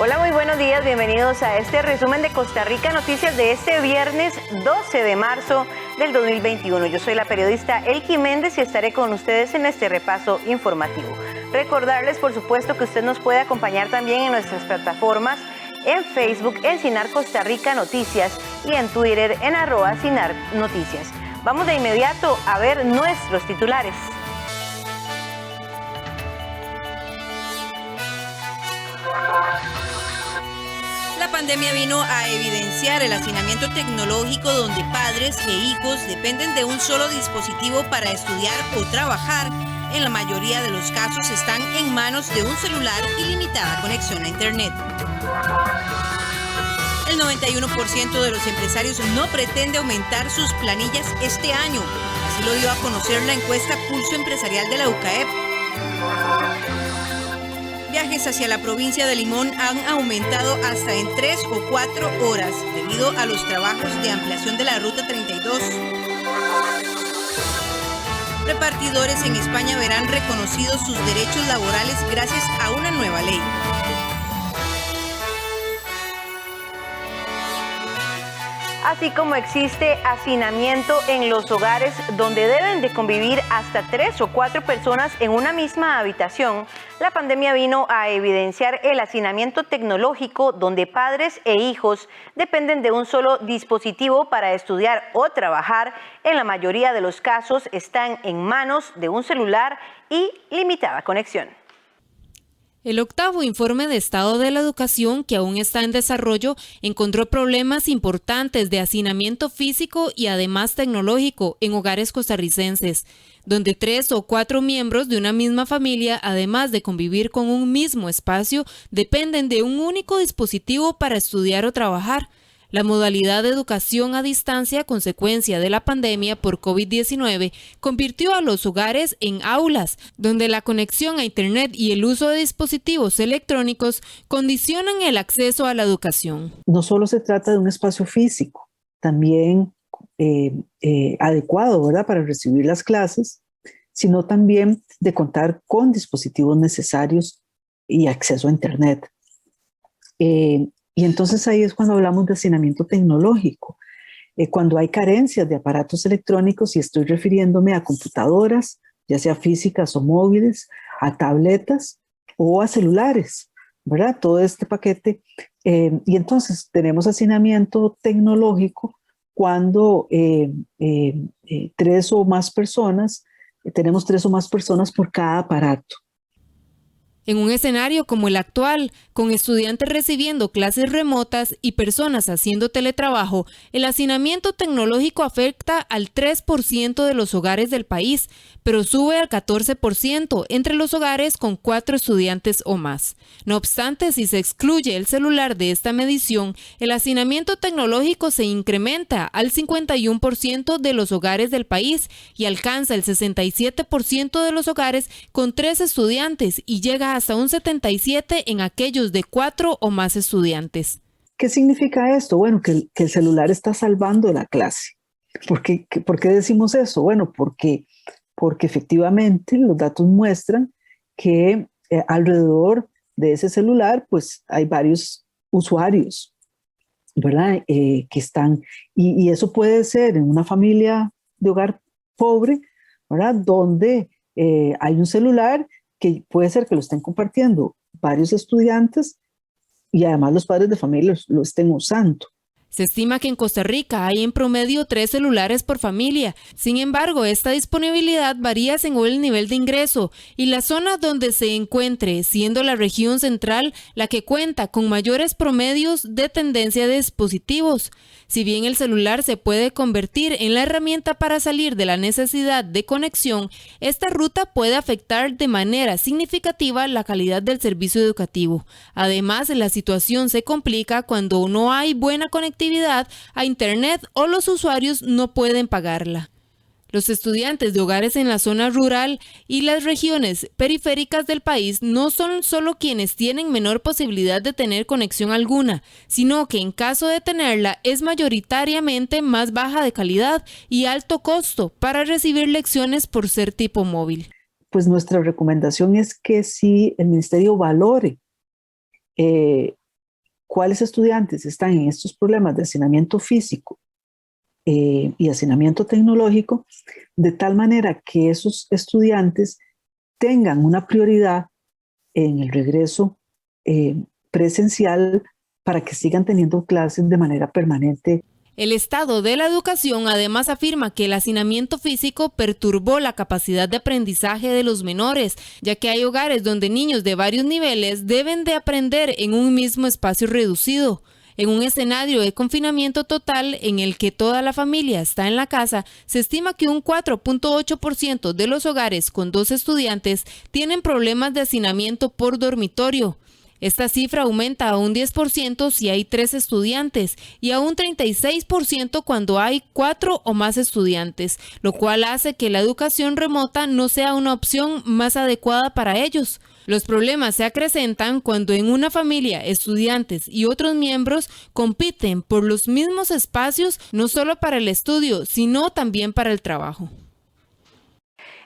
Hola, muy buenos días, bienvenidos a este resumen de Costa Rica Noticias de este viernes 12 de marzo del 2021. Yo soy la periodista Elki Méndez y estaré con ustedes en este repaso informativo. Recordarles, por supuesto, que usted nos puede acompañar también en nuestras plataformas, en Facebook, en Cinar Costa Rica Noticias y en Twitter, en @Cinar Noticias. Vamos de inmediato a ver nuestros titulares. La pandemia vino a evidenciar el hacinamiento tecnológico donde padres e hijos dependen de un solo dispositivo para estudiar o trabajar. En la mayoría de los casos están en manos de un celular y limitada conexión a Internet. El 91% de los empresarios no pretende aumentar sus planillas este año. Así lo dio a conocer la encuesta Pulso Empresarial de la UCAEP. Viajes hacia la provincia de Limón han aumentado hasta en 3 o 4 horas debido a los trabajos de ampliación de la Ruta 32. Repartidores en España verán reconocidos sus derechos laborales gracias a una nueva ley. Así como existe hacinamiento en los hogares donde deben de convivir hasta 3 o 4 personas en una misma habitación, la pandemia vino a evidenciar el hacinamiento tecnológico donde padres e hijos dependen de un solo dispositivo para estudiar o trabajar. En la mayoría de los casos están en manos de un celular y limitada conexión. El octavo informe de estado de la educación, que aún está en desarrollo, encontró problemas importantes de hacinamiento físico y además tecnológico en hogares costarricenses, donde 3 o 4 miembros de una misma familia, además de convivir con un mismo espacio, dependen de un único dispositivo para estudiar o trabajar. La modalidad de educación a distancia, consecuencia de la pandemia por COVID-19, convirtió a los hogares en aulas, donde la conexión a Internet y el uso de dispositivos electrónicos condicionan el acceso a la educación. No solo se trata de un espacio físico, también adecuado, ¿verdad?, para recibir las clases, sino también de contar con dispositivos necesarios y acceso a Internet. Y entonces ahí es cuando hablamos de hacinamiento tecnológico, cuando hay carencias de aparatos electrónicos, y estoy refiriéndome a computadoras, ya sea físicas o móviles, a tabletas o a celulares, ¿verdad? Todo este paquete. Y entonces tenemos hacinamiento tecnológico cuando tenemos 3 o más personas por cada aparato. En un escenario como el actual, con estudiantes recibiendo clases remotas y personas haciendo teletrabajo, el hacinamiento tecnológico afecta al 3% de los hogares del país, pero sube al 14% entre los hogares con 4 estudiantes o más. No obstante, si se excluye el celular de esta medición, el hacinamiento tecnológico se incrementa al 51% de los hogares del país y alcanza el 67% de los hogares con 3 estudiantes y llega hasta un 77% en aquellos de 4 o más estudiantes. ¿Qué significa esto? Bueno, que el celular está salvando la clase. ¿Por qué decimos eso? Bueno, porque efectivamente los datos muestran que alrededor de ese celular pues hay varios usuarios, ¿verdad? Que están, y eso puede ser en una familia de hogar pobre, ¿verdad?, donde hay un celular que puede ser que lo estén compartiendo varios estudiantes y además los padres de familia lo estén usando. Se estima que en Costa Rica hay en promedio 3 celulares por familia. Sin embargo, esta disponibilidad varía según el nivel de ingreso y la zona donde se encuentre, siendo la región central la que cuenta con mayores promedios de tendencia de dispositivos. Si bien el celular se puede convertir en la herramienta para salir de la necesidad de conexión, esta ruta puede afectar de manera significativa la calidad del servicio educativo. Además, la situación se complica cuando no hay buena conectividad a Internet o los usuarios no pueden pagarla. Los estudiantes de hogares en la zona rural y las regiones periféricas del país no son solo quienes tienen menor posibilidad de tener conexión alguna, sino que en caso de tenerla es mayoritariamente más baja de calidad y alto costo para recibir lecciones por ser tipo móvil. Pues nuestra recomendación es que si el ministerio valore cuáles estudiantes están en estos problemas de hacinamiento físico y hacinamiento tecnológico, de tal manera que esos estudiantes tengan una prioridad en el regreso presencial para que sigan teniendo clases de manera permanente. El Estado de la Educación además afirma que el hacinamiento físico perturbó la capacidad de aprendizaje de los menores, ya que hay hogares donde niños de varios niveles deben de aprender en un mismo espacio reducido. En un escenario de confinamiento total en el que toda la familia está en la casa, se estima que un 4.8% de los hogares con 2 estudiantes tienen problemas de hacinamiento por dormitorio. Esta cifra aumenta a un 10% si hay 3 estudiantes y a un 36% cuando hay 4 o más estudiantes, lo cual hace que la educación remota no sea una opción más adecuada para ellos. Los problemas se acrecentan cuando en una familia estudiantes y otros miembros compiten por los mismos espacios, no solo para el estudio, sino también para el trabajo.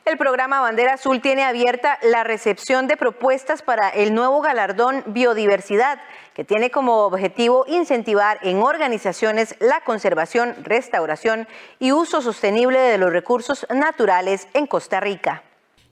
El programa Bandera Azul tiene abierta la recepción de propuestas para el nuevo galardón Biodiversidad, que tiene como objetivo incentivar en organizaciones la conservación, restauración y uso sostenible de los recursos naturales en Costa Rica.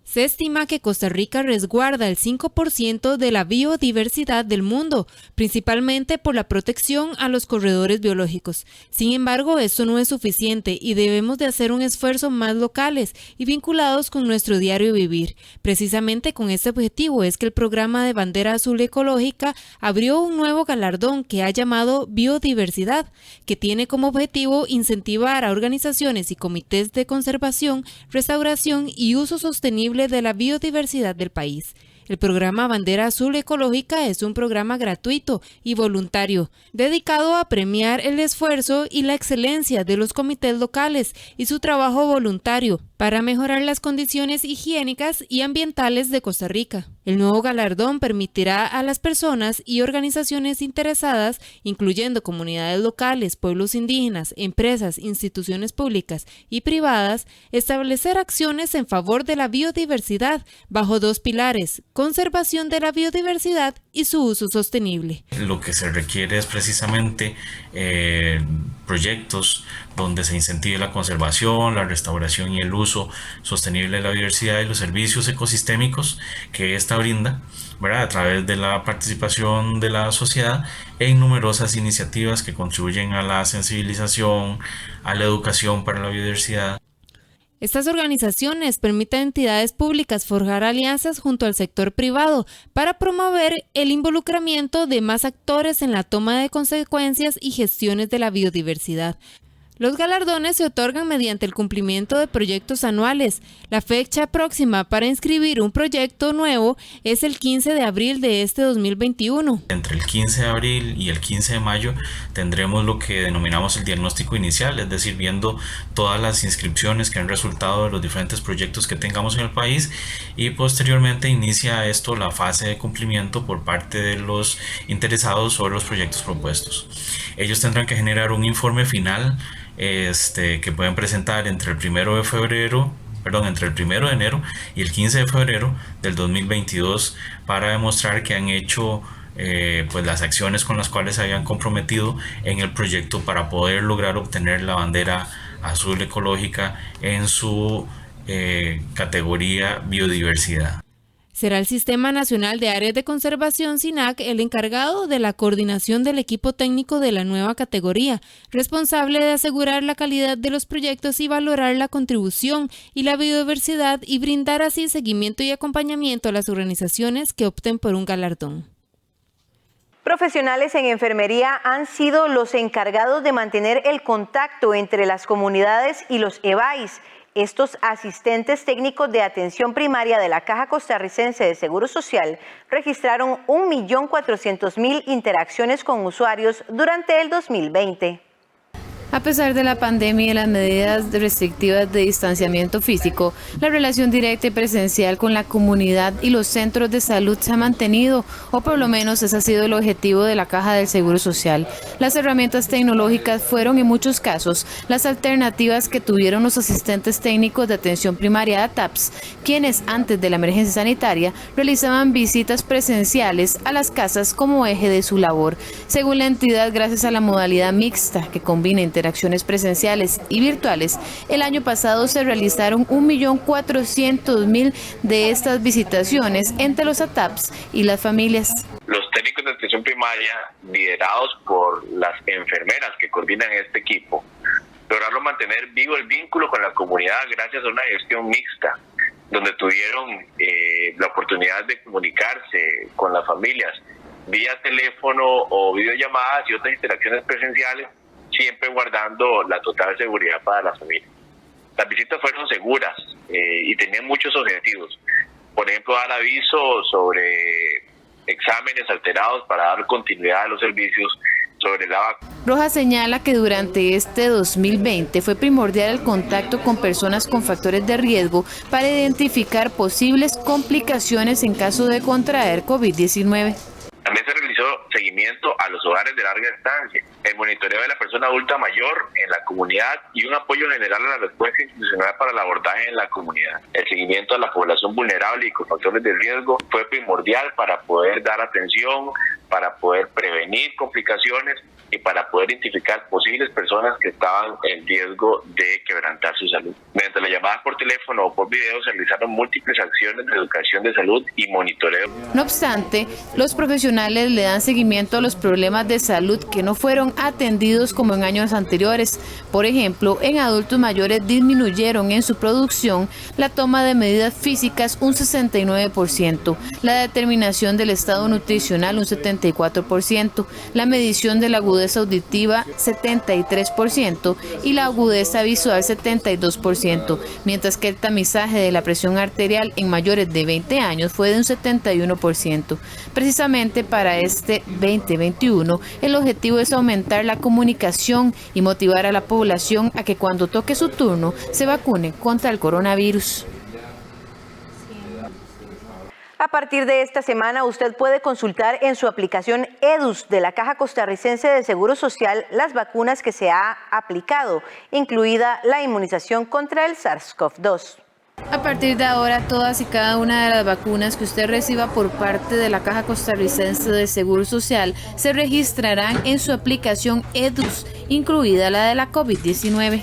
Se estima que Costa Rica resguarda el 5% de la biodiversidad del mundo, principalmente por la protección a los corredores biológicos. Sin embargo, esto no es suficiente y debemos de hacer un esfuerzo más locales y vinculados con nuestro diario vivir. Precisamente con este objetivo es que el programa de Bandera Azul Ecológica abrió un nuevo galardón que ha llamado Biodiversidad, que tiene como objetivo incentivar a organizaciones y comités de conservación, restauración y uso sostenible de la biodiversidad del país. El programa Bandera Azul Ecológica es un programa gratuito y voluntario, dedicado a premiar el esfuerzo y la excelencia de los comités locales y su trabajo voluntario para mejorar las condiciones higiénicas y ambientales de Costa Rica. El nuevo galardón permitirá a las personas y organizaciones interesadas, incluyendo comunidades locales, pueblos indígenas, empresas, instituciones públicas y privadas, establecer acciones en favor de la biodiversidad bajo 2 pilares: conservación de la biodiversidad y su uso sostenible. Lo que se requiere es precisamente proyectos donde se incentive la conservación, la restauración y el uso sostenible de la biodiversidad y los servicios ecosistémicos que esta brinda, ¿verdad?, a través de la participación de la sociedad en numerosas iniciativas que contribuyen a la sensibilización, a la educación para la biodiversidad. Estas organizaciones permiten a entidades públicas forjar alianzas junto al sector privado para promover el involucramiento de más actores en la toma de consecuencias y gestiones de la biodiversidad. Los galardones se otorgan mediante el cumplimiento de proyectos anuales. La fecha próxima para inscribir un proyecto nuevo es el 15 de abril de este 2021. Entre el 15 de abril y el 15 de mayo tendremos lo que denominamos el diagnóstico inicial, es decir, viendo todas las inscripciones que han resultado de los diferentes proyectos que tengamos en el país, y posteriormente inicia esto la fase de cumplimiento por parte de los interesados sobre los proyectos propuestos. Ellos tendrán que generar un informe final que pueden presentar entre el 1 de enero y el 15 de febrero del 2022 para demostrar que han hecho pues las acciones con las cuales se habían comprometido en el proyecto para poder lograr obtener la bandera azul ecológica en su categoría biodiversidad. Será el Sistema Nacional de Áreas de Conservación, SINAC, el encargado de la coordinación del equipo técnico de la nueva categoría, responsable de asegurar la calidad de los proyectos y valorar la contribución y la biodiversidad y brindar así seguimiento y acompañamiento a las organizaciones que opten por un galardón. Profesionales en enfermería han sido los encargados de mantener el contacto entre las comunidades y los EBAIS. Estos asistentes técnicos de atención primaria de la Caja Costarricense de Seguro Social registraron 1.400.000 interacciones con usuarios durante el 2020. A pesar de la pandemia y las medidas restrictivas de distanciamiento físico, la relación directa y presencial con la comunidad y los centros de salud se ha mantenido, o por lo menos ese ha sido el objetivo de la Caja del Seguro Social. Las herramientas tecnológicas fueron en muchos casos las alternativas que tuvieron los asistentes técnicos de atención primaria ATAPS, quienes antes de la emergencia sanitaria realizaban visitas presenciales a las casas como eje de su labor. Según la entidad, gracias a la modalidad mixta que combina interacciones presenciales y virtuales, el año pasado se realizaron 1.400.000 de estas visitaciones entre los ATAPS y las familias. Los técnicos de atención primaria, liderados por las enfermeras que coordinan este equipo, lograron mantener vivo el vínculo con la comunidad gracias a una gestión mixta, donde tuvieron la oportunidad de comunicarse con las familias vía teléfono o videollamadas y otras interacciones presenciales, siempre guardando la total seguridad para la familia. Las visitas fueron seguras y tenían muchos objetivos. Por ejemplo, dar aviso sobre exámenes alterados para dar continuidad a los servicios, sobre la vacuna. Rojas señala que durante este 2020 fue primordial el contacto con personas con factores de riesgo para identificar posibles complicaciones en caso de contraer COVID-19. También se realizó seguimiento a los hogares de larga estancia, el monitoreo de la persona adulta mayor en la comunidad y un apoyo general a la respuesta institucional para el abordaje en la comunidad. El seguimiento a la población vulnerable y con factores de riesgo fue primordial para poder dar atención, para poder prevenir complicaciones y para poder identificar posibles personas que estaban en riesgo de quebrantar su salud. Mediante las llamadas por teléfono o por video se realizaron múltiples acciones de educación de salud y monitoreo. No obstante, los profesionales le dan seguimiento a los problemas de salud que no fueron atendidos como en años anteriores. Por ejemplo, en adultos mayores disminuyeron en su producción la toma de medidas físicas un 69%, la determinación del estado nutricional un 74%, la medición de la agudeza auditiva 73% y la agudeza visual 72%, mientras que el tamizaje de la presión arterial en mayores de 20 años fue de un 71%. Precisamente para este 2021, el objetivo es aumentar la comunicación y motivar a la población a que cuando toque su turno se vacune contra el coronavirus. A partir de esta semana, usted puede consultar en su aplicación EDUS de la Caja Costarricense de Seguro Social las vacunas que se ha aplicado, incluida la inmunización contra el SARS-CoV-2. A partir de ahora, todas y cada una de las vacunas que usted reciba por parte de la Caja Costarricense de Seguro Social se registrarán en su aplicación EDUS, incluida la de la COVID-19.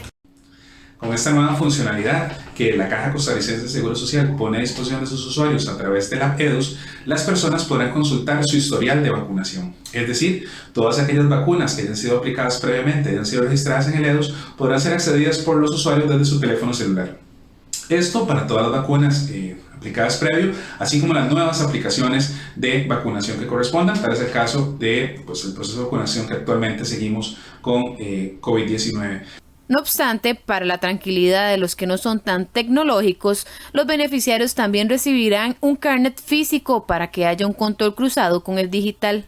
Con esta nueva funcionalidad que la Caja Costarricense de Seguro Social pone a disposición de sus usuarios a través de la EDUS, las personas podrán consultar su historial de vacunación. Es decir, todas aquellas vacunas que hayan sido aplicadas previamente y hayan sido registradas en el EDUS podrán ser accedidas por los usuarios desde su teléfono celular. Esto para todas las vacunas aplicadas previo, así como las nuevas aplicaciones de vacunación que correspondan. Para ese caso de el proceso de vacunación que actualmente seguimos con COVID-19. No obstante, para la tranquilidad de los que no son tan tecnológicos, los beneficiarios también recibirán un carnet físico para que haya un control cruzado con el digital.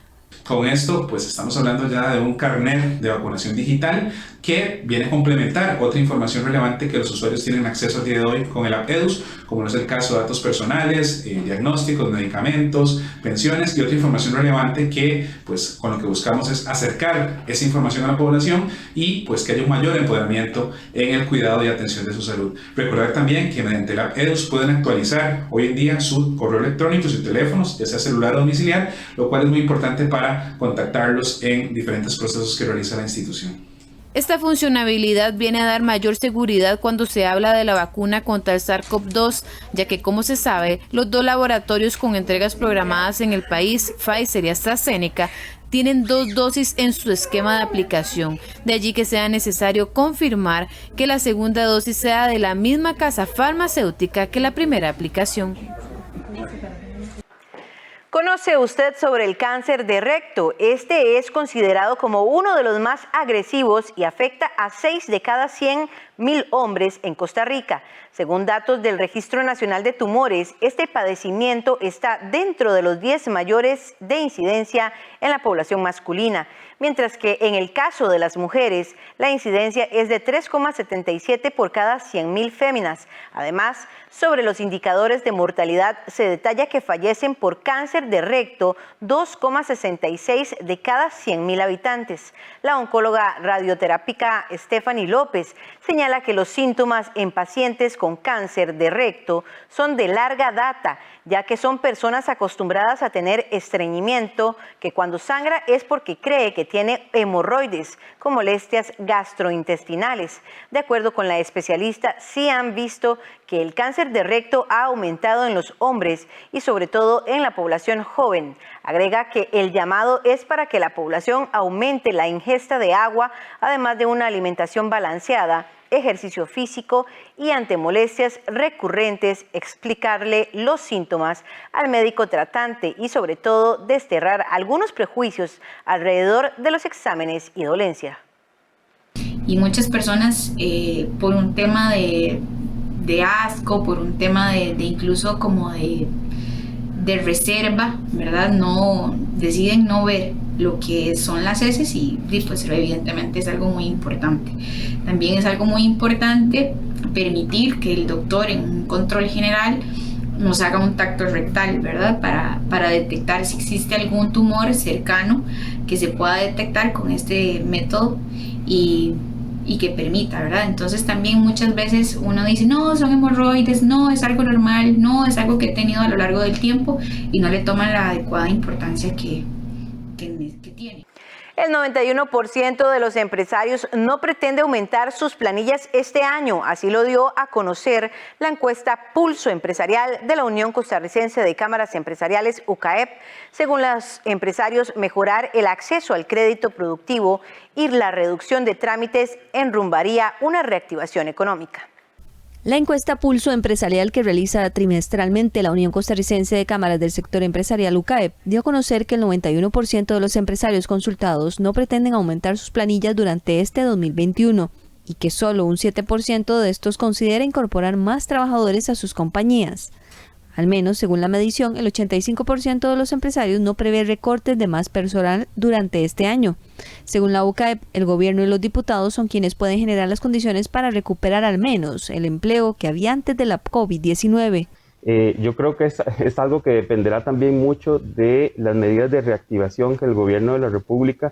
Con esto, pues estamos hablando ya de un carnet de vacunación digital que viene a complementar otra información relevante que los usuarios tienen acceso al día de hoy con el app EDUS, como no es el caso de datos personales, diagnósticos, medicamentos, pensiones y otra información relevante que, pues, con lo que buscamos es acercar esa información a la población y, pues, que haya un mayor empoderamiento en el cuidado y atención de su salud. Recordar también que mediante el app EDUS pueden actualizar hoy en día su correo electrónico, sus teléfonos, ya sea celular o domiciliar, lo cual es muy importante para contactarlos en diferentes procesos que realiza la institución. Esta funcionalidad viene a dar mayor seguridad cuando se habla de la vacuna contra el SARS-CoV-2, ya que, como se sabe, los dos laboratorios con entregas programadas en el país, Pfizer y AstraZeneca, tienen 2 dosis en su esquema de aplicación. De allí que sea necesario confirmar que la segunda dosis sea de la misma casa farmacéutica que la primera aplicación. ¿Conoce usted sobre el cáncer de recto? Este es considerado como uno de los más agresivos y afecta a 6 de cada 100 1.000 hombres en Costa Rica. Según datos del Registro Nacional de Tumores, este padecimiento está dentro de los 10 mayores de incidencia en la población masculina, mientras que en el caso de las mujeres, la incidencia es de 3,77 por cada 100.000 féminas. Además, sobre los indicadores de mortalidad se detalla que fallecen por cáncer de recto 2,66 de cada 100.000 habitantes. La oncóloga radioterápica Stephanie López señala que los síntomas en pacientes con cáncer de recto son de larga data, ya que son personas acostumbradas a tener estreñimiento, que cuando sangra es porque cree que tiene hemorroides con molestias gastrointestinales. De acuerdo con la especialista, sí han visto que el cáncer de recto ha aumentado en los hombres y sobre todo en la población joven. Agrega que el llamado es para que la población aumente la ingesta de agua, además de una alimentación balanceada, ejercicio físico y ante molestias recurrentes explicarle los síntomas al médico tratante y sobre todo desterrar algunos prejuicios alrededor de los exámenes y dolencia. Y muchas personas por un tema de asco, por un tema de incluso como de reserva, ¿verdad? No deciden no ver lo que son las heces y pues evidentemente es algo muy importante. También es algo muy importante permitir que el doctor en un control general nos haga un tacto rectal, ¿verdad? Para detectar si existe algún tumor cercano que se pueda detectar con este método y que permita, ¿verdad? Entonces también muchas veces uno dice, no, son hemorroides, no, es algo normal, no, es algo que he tenido a lo largo del tiempo y no le toman la adecuada importancia que tiene. El 91% de los empresarios no pretende aumentar sus planillas este año, así lo dio a conocer la encuesta Pulso Empresarial de la Unión Costarricense de Cámaras Empresariales, UCAEP. Según los empresarios, mejorar el acceso al crédito productivo y la reducción de trámites enrumbaría una reactivación económica. La encuesta Pulso Empresarial que realiza trimestralmente la Unión Costarricense de Cámaras del Sector Empresarial UCAEP dio a conocer que el 91% de los empresarios consultados no pretenden aumentar sus planillas durante este 2021 y que solo un 7% de estos considera incorporar más trabajadores a sus compañías. Al menos, según la medición, el 85% de los empresarios no prevé recortes de más personal durante este año. Según la UCAEP, el gobierno y los diputados son quienes pueden generar las condiciones para recuperar al menos el empleo que había antes de la COVID-19. Yo creo que es algo que dependerá también mucho de las medidas de reactivación que el gobierno de la República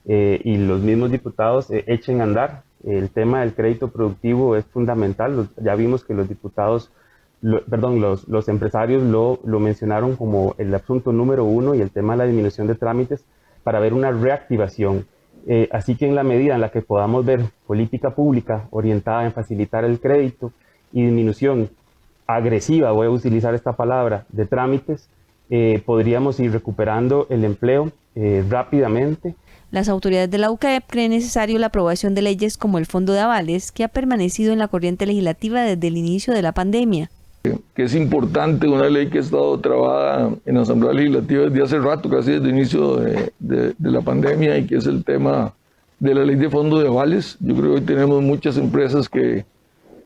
y los mismos diputados echen a andar. El tema del crédito productivo es fundamental. Ya vimos que los diputados los empresarios lo mencionaron como el asunto número uno y el tema de la disminución de trámites para ver una reactivación. Así que en la medida en la que podamos ver política pública orientada en facilitar el crédito y disminución agresiva, voy a utilizar esta palabra, de trámites, podríamos ir recuperando el empleo rápidamente. Las autoridades de la UCAEP creen necesario la aprobación de leyes como el Fondo de Avales, que ha permanecido en la corriente legislativa desde el inicio de la pandemia. Que es importante, una ley que ha estado trabada en la Asamblea Legislativa desde hace rato, casi desde el inicio de la pandemia, y que es el tema de la ley de fondo de avales. Yo creo que hoy tenemos muchas empresas que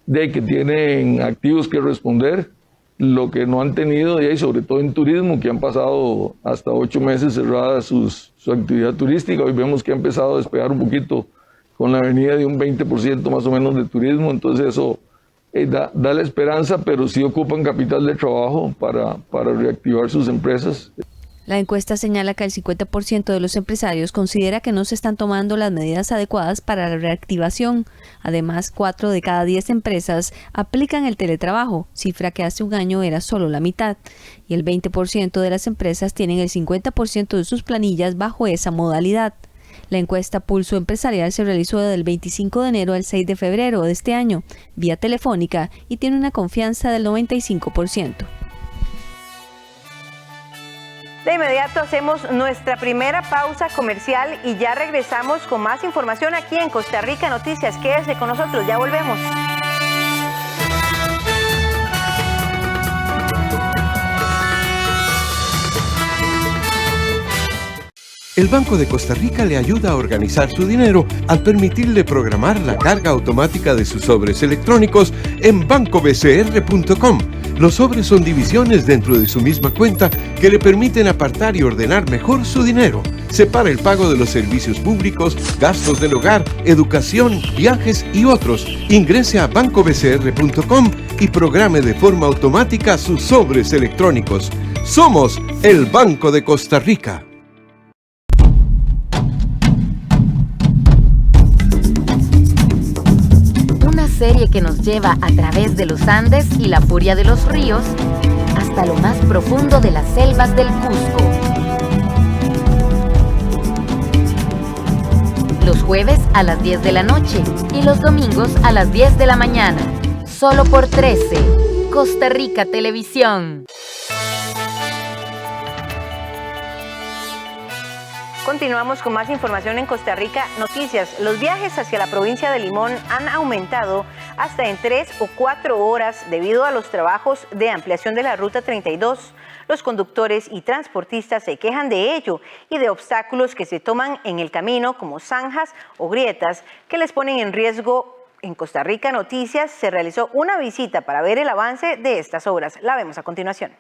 tienen activos que responder, lo que no han tenido, y sobre todo en turismo, que han pasado hasta 8 meses cerrada su actividad turística. Hoy vemos que ha empezado a despegar un poquito con la venida de un 20% más o menos de turismo, entonces eso da la esperanza, pero sí ocupan capital de trabajo para reactivar sus empresas. La encuesta señala que el 50% de los empresarios considera que no se están tomando las medidas adecuadas para la reactivación. Además, 4 de cada 10 empresas aplican el teletrabajo, cifra que hace un año era solo la mitad. Y el 20% de las empresas tienen el 50% de sus planillas bajo esa modalidad. La encuesta Pulso Empresarial se realizó del 25 de enero al 6 de febrero de este año, vía telefónica, y tiene una confianza del 95%. De inmediato hacemos nuestra primera pausa comercial y ya regresamos con más información aquí en Costa Rica Noticias. Quédese con nosotros, ya volvemos. El Banco de Costa Rica le ayuda a organizar su dinero al permitirle programar la carga automática de sus sobres electrónicos en bancobcr.com. Los sobres son divisiones dentro de su misma cuenta que le permiten apartar y ordenar mejor su dinero. Separa el pago de los servicios públicos, gastos del hogar, educación, viajes y otros. Ingrese a bancobcr.com y programe de forma automática sus sobres electrónicos. Somos el Banco de Costa Rica. Una serie que nos lleva a través de los Andes y la furia de los ríos hasta lo más profundo de las selvas del Cusco. Los jueves a las 10 de la noche y los domingos a las 10 de la mañana. Solo por 13, Costa Rica Televisión. Continuamos con más información en Costa Rica Noticias. Los viajes hacia la provincia de Limón han aumentado hasta en 3 o 4 horas debido a los trabajos de ampliación de la Ruta 32. Los conductores y transportistas se quejan de ello y de obstáculos que se toman en el camino como zanjas o grietas que les ponen en riesgo. En Costa Rica Noticias se realizó una visita para ver el avance de estas obras. La vemos a continuación.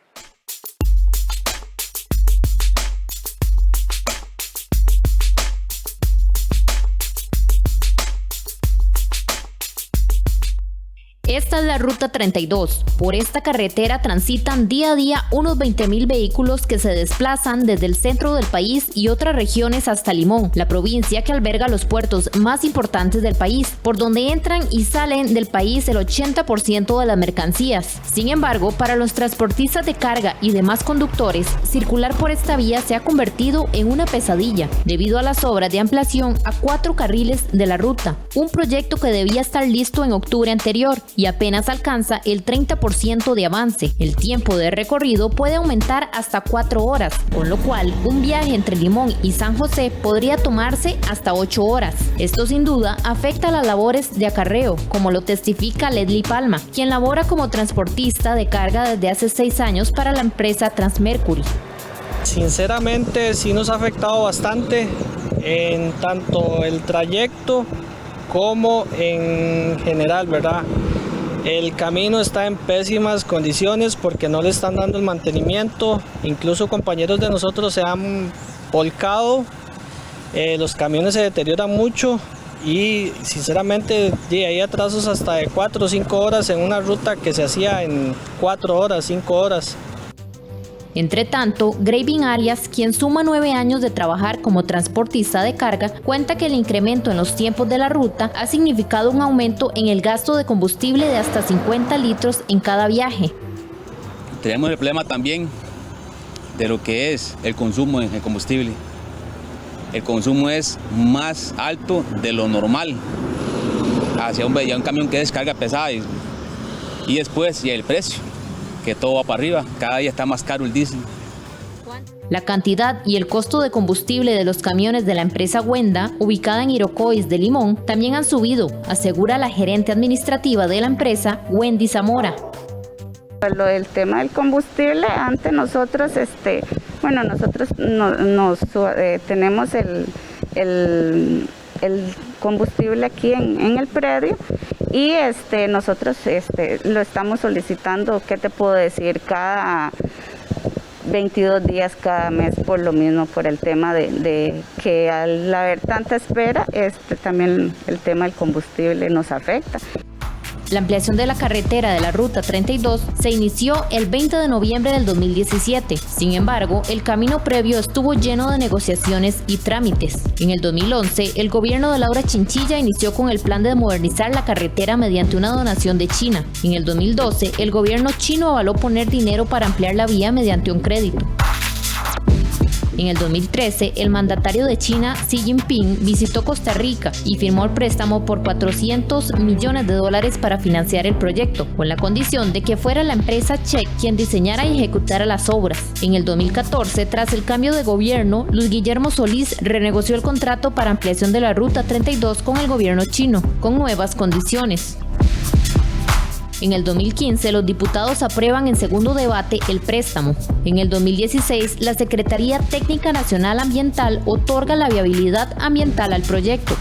Esta es la Ruta 32. Por esta carretera transitan día a día unos 20.000 vehículos que se desplazan desde el centro del país y otras regiones hasta Limón, la provincia que alberga los puertos más importantes del país, por donde entran y salen del país el 80% de las mercancías. Sin embargo, para los transportistas de carga y demás conductores, circular por esta vía se ha convertido en una pesadilla, debido a las obras de ampliación a 4 carriles de la ruta, un proyecto que debía estar listo en octubre anterior y apenas alcanza el 30% de avance. El tiempo de recorrido puede aumentar hasta 4 horas, con lo cual un viaje entre Limón y San José podría tomarse hasta 8 horas. Esto sin duda afecta a las labores de acarreo, como lo testifica Leslie Palma, quien labora como transportista de carga desde hace 6 años para la empresa Transmercury. Sinceramente sí nos ha afectado bastante en tanto el trayecto como en general, ¿verdad? El camino está en pésimas condiciones porque no le están dando el mantenimiento. Incluso compañeros de nosotros se han volcado, los camiones se deterioran mucho y sinceramente hay atrasos hasta de 4 o 5 horas en una ruta que se hacía en 4 horas, 5 horas. Entre tanto, Gravin Arias, quien suma 9 años de trabajar como transportista de carga, cuenta que el incremento en los tiempos de la ruta ha significado un aumento en el gasto de combustible de hasta 50 litros en cada viaje. Tenemos el problema también de lo que es el consumo de combustible. El consumo es más alto de lo normal hacia un camión que descarga pesada y después y el precio, que todo va para arriba, cada día está más caro el diésel. La cantidad y el costo de combustible de los camiones de la empresa Wenda, ubicada en Irocois de Limón, también han subido, asegura la gerente administrativa de la empresa, Wendy Zamora. Lo del tema del combustible, antes nosotros, tenemos el combustible aquí en el predio y nosotros lo estamos solicitando, ¿qué te puedo decir? Cada 22 días cada mes, por lo mismo, por el tema de que al haber tanta espera, también el tema del combustible nos afecta. La ampliación de la carretera de la Ruta 32 se inició el 20 de noviembre del 2017. Sin embargo, el camino previo estuvo lleno de negociaciones y trámites. En el 2011, el gobierno de Laura Chinchilla inició con el plan de modernizar la carretera mediante una donación de China. En el 2012, el gobierno chino avaló poner dinero para ampliar la vía mediante un crédito. En el 2013, el mandatario de China, Xi Jinping, visitó Costa Rica y firmó el préstamo por $400 millones para financiar el proyecto, con la condición de que fuera la empresa CHEC quien diseñara y ejecutara las obras. En el 2014, tras el cambio de gobierno, Luis Guillermo Solís renegoció el contrato para ampliación de la Ruta 32 con el gobierno chino, con nuevas condiciones. En el 2015, los diputados aprueban en segundo debate el préstamo. En el 2016, la Secretaría Técnica Nacional Ambiental otorga la viabilidad ambiental al proyecto.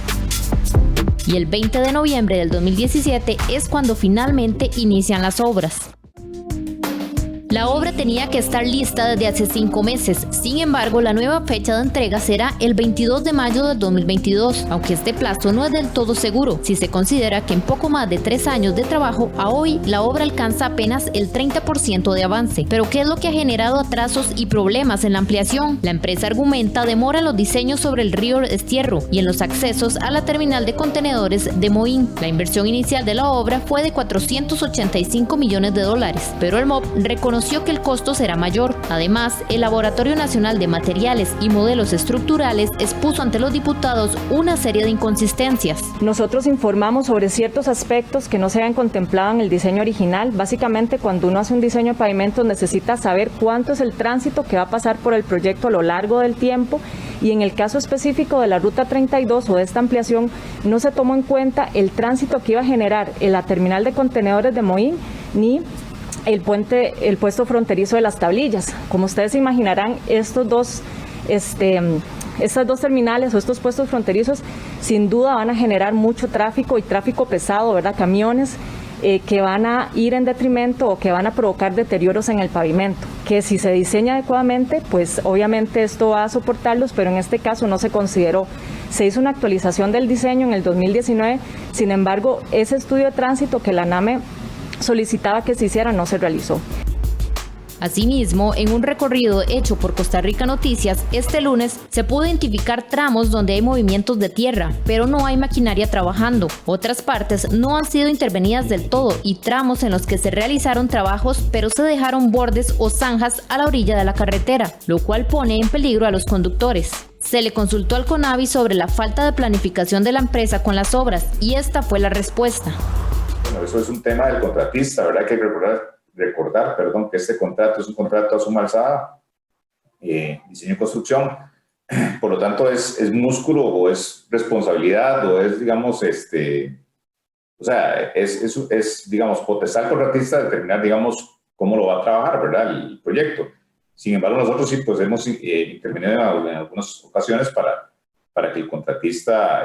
Y el 20 de noviembre del 2017 es cuando finalmente inician las obras. La obra tenía que estar lista desde hace 5 meses, sin embargo, la nueva fecha de entrega será el 22 de mayo del 2022, aunque este plazo no es del todo seguro, si se considera que en poco más de 3 años de trabajo, a hoy la obra alcanza apenas el 30% de avance. Pero ¿qué es lo que ha generado atrasos y problemas en la ampliación? La empresa argumenta demora en los diseños sobre el río Estierro y en los accesos a la terminal de contenedores de Moín. La inversión inicial de la obra fue de $485 millones, pero el MOP reconoció que el costo será mayor. Además, el Laboratorio Nacional de Materiales y Modelos Estructurales expuso ante los diputados una serie de inconsistencias. Nosotros informamos sobre ciertos aspectos que no se habían contemplado en el diseño original. Básicamente, cuando uno hace un diseño de pavimentos necesita saber cuánto es el tránsito que va a pasar por el proyecto a lo largo del tiempo, y en el caso específico de la Ruta 32 o de esta ampliación no se tomó en cuenta el tránsito que iba a generar en la terminal de contenedores de Moín ni el puesto fronterizo de las Tablillas. Como ustedes se imaginarán, estas dos terminales o estos puestos fronterizos sin duda van a generar mucho tráfico y tráfico pesado, ¿verdad? Camiones que van a ir en detrimento o que van a provocar deterioros en el pavimento, que si se diseña adecuadamente, pues obviamente esto va a soportarlos, pero en este caso no se consideró. Se hizo una actualización del diseño en el 2019, sin embargo, ese estudio de tránsito que la NAME solicitaba que se hiciera no se realizó. Asimismo, en un recorrido hecho por Costa Rica Noticias, este lunes se pudo identificar tramos donde hay movimientos de tierra, pero no hay maquinaria trabajando. Otras partes no han sido intervenidas del todo y tramos en los que se realizaron trabajos, pero se dejaron bordes o zanjas a la orilla de la carretera, lo cual pone en peligro a los conductores. Se le consultó al CONAVI sobre la falta de planificación de la empresa con las obras y esta fue la respuesta. Bueno, eso es un tema del contratista, ¿verdad? Hay que recordar que este contrato es un contrato a suma alzada, diseño y construcción, por lo tanto es músculo o es responsabilidad o es, digamos, digamos, potestad del contratista determinar, digamos, cómo lo va a trabajar, ¿verdad? El proyecto. Sin embargo, nosotros sí, pues hemos intervenido en algunas ocasiones para que el contratista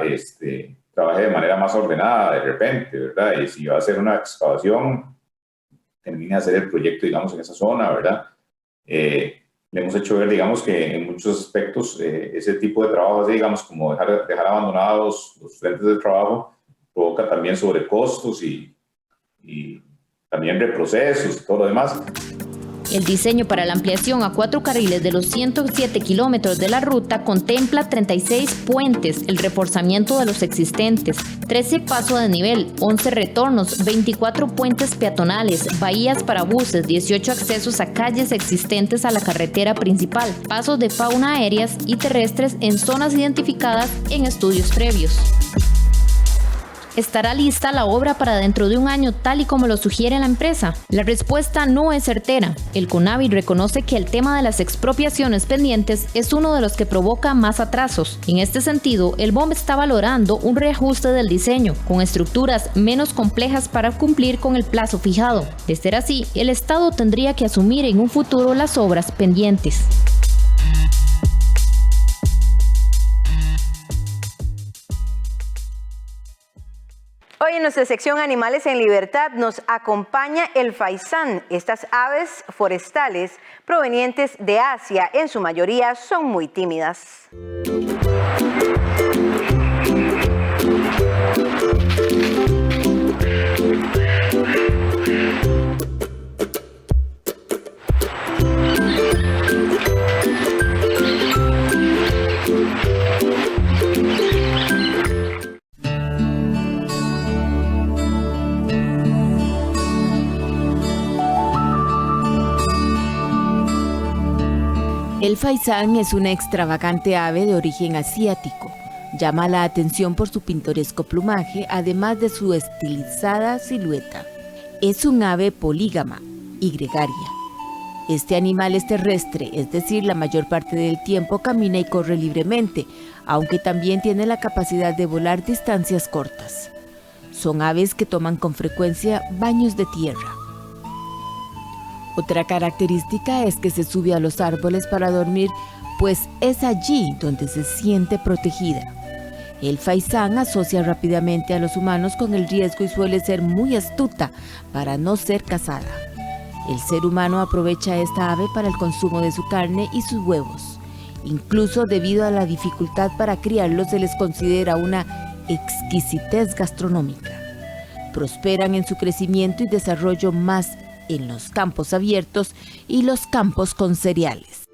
trabaje de manera más ordenada de repente, ¿verdad? Y si va a hacer una excavación, termine de hacer el proyecto, digamos, en esa zona, ¿verdad? Le hemos hecho ver, digamos, que en muchos aspectos ese tipo de trabajo, así, digamos, como dejar abandonados los frentes de trabajo, provoca también sobrecostos y también reprocesos y todo lo demás. El diseño para la ampliación a 4 carriles de los 107 kilómetros de la ruta contempla 36 puentes, el reforzamiento de los existentes, 13 pasos de nivel, 11 retornos, 24 puentes peatonales, bahías para buses, 18 accesos a calles existentes a la carretera principal, pasos de fauna aéreas y terrestres en zonas identificadas en estudios previos. ¿Estará lista la obra para dentro de un año tal y como lo sugiere la empresa? La respuesta no es certera. El CONAVI reconoce que el tema de las expropiaciones pendientes es uno de los que provoca más atrasos. En este sentido, el BOM está valorando un reajuste del diseño, con estructuras menos complejas para cumplir con el plazo fijado. De ser así, el Estado tendría que asumir en un futuro las obras pendientes. Hoy en nuestra sección Animales en Libertad nos acompaña el faisán. Estas aves forestales provenientes de Asia, en su mayoría son muy tímidas. El faisán es una extravagante ave de origen asiático. Llama la atención por su pintoresco plumaje, además de su estilizada silueta. Es un ave polígama y gregaria. Este animal es terrestre, es decir, la mayor parte del tiempo camina y corre libremente, aunque también tiene la capacidad de volar distancias cortas. Son aves que toman con frecuencia baños de tierra. Otra característica es que se sube a los árboles para dormir, pues es allí donde se siente protegida. El faisán asocia rápidamente a los humanos con el riesgo y suele ser muy astuta para no ser cazada. El ser humano aprovecha esta ave para el consumo de su carne y sus huevos. Incluso debido a la dificultad para criarlos, se les considera una exquisitez gastronómica. Prosperan en su crecimiento y desarrollo más en los campos abiertos y los campos con cereales.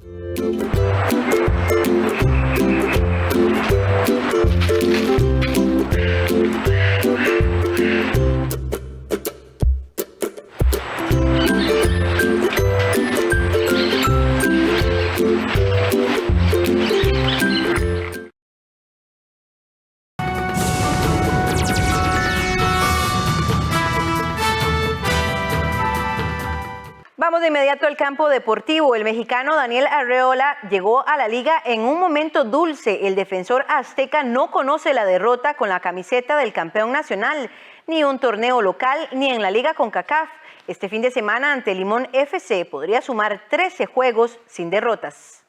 Vamos de inmediato al campo deportivo. El mexicano Daniel Arreola llegó a la liga en un momento dulce. El defensor azteca no conoce la derrota con la camiseta del campeón nacional, ni un torneo local, ni en la liga CONCACAF. Este fin de semana ante Limón FC podría sumar 13 juegos sin derrotas.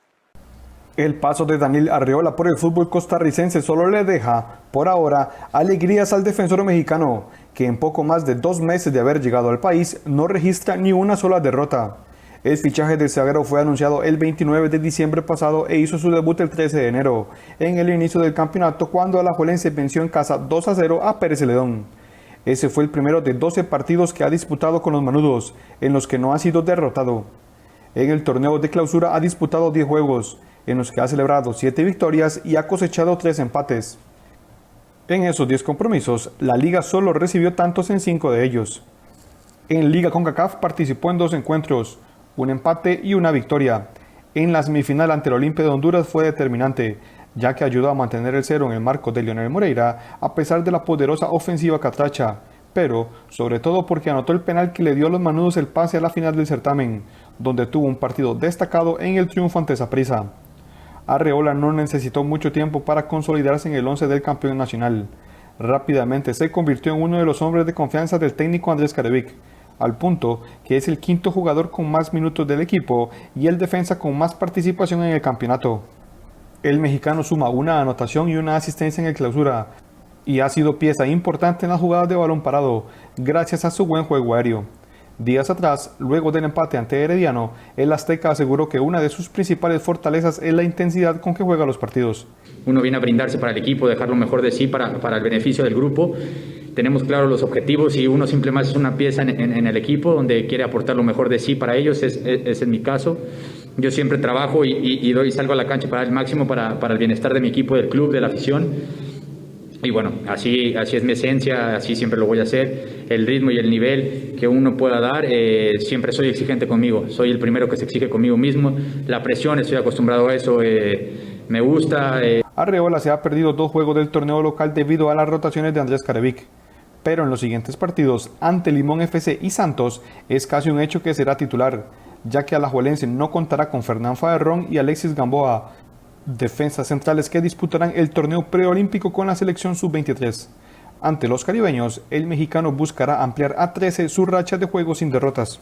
El paso de Daniel Arreola por el fútbol costarricense solo le deja, por ahora, alegrías al defensor mexicano, que en poco más de 2 meses de haber llegado al país no registra ni una sola derrota. El fichaje del zaguero fue anunciado el 29 de diciembre pasado e hizo su debut el 13 de enero, en el inicio del campeonato, cuando Alajuelense venció en casa 2-0 a Pérez Celedón. Ese fue el primero de 12 partidos que ha disputado con los manudos, en los que no ha sido derrotado. En el torneo de clausura ha disputado 10 juegos, en los que ha celebrado 7 victorias y ha cosechado 3 empates. En esos 10 compromisos, la liga solo recibió tantos en 5 de ellos. En Liga CONCACAF participó en 2 encuentros, un empate y una victoria. En la semifinal ante el Olimpia de Honduras fue determinante, ya que ayudó a mantener el 0 en el marco de Leonel Moreira, a pesar de la poderosa ofensiva catracha, pero sobre todo porque anotó el penal que le dio a los manudos el pase a la final del certamen, donde tuvo un partido destacado en el triunfo ante Saprissa. Arreola no necesitó mucho tiempo para consolidarse en el 11 del campeón nacional. Rápidamente se convirtió en uno de los hombres de confianza del técnico Andrés Carevic, al punto que es el 5º jugador con más minutos del equipo y el defensa con más participación en el campeonato. El mexicano suma una anotación y una asistencia en el clausura, y ha sido pieza importante en las jugadas de balón parado, gracias a su buen juego aéreo. Días atrás, luego del empate ante Herediano, el azteca aseguró que una de sus principales fortalezas es la intensidad con que juega los partidos. Uno viene a brindarse para el equipo, dejar lo mejor de sí para el beneficio del grupo. Tenemos claros los objetivos y uno simplemente es una pieza en el equipo donde quiere aportar lo mejor de sí para ellos. Es en mi caso. Yo siempre trabajo y salgo a la cancha para el máximo para el bienestar de mi equipo, del club, de la afición. Y bueno, así es mi esencia, así siempre lo voy a hacer. El ritmo y el nivel que uno pueda dar, siempre soy exigente conmigo. Soy el primero que se exige conmigo mismo. La presión, estoy acostumbrado a eso, me gusta. Arreola se ha perdido 2 juegos del torneo local debido a las rotaciones de Andrés Carevic. Pero en los siguientes partidos, ante Limón FC y Santos, es casi un hecho que será titular, ya que Alajuelense no contará con Fernán Faerrón y Alexis Gamboa, defensas centrales que disputarán el torneo preolímpico con la selección sub-23. Ante los caribeños, el mexicano buscará ampliar a 13 su racha de juegos sin derrotas.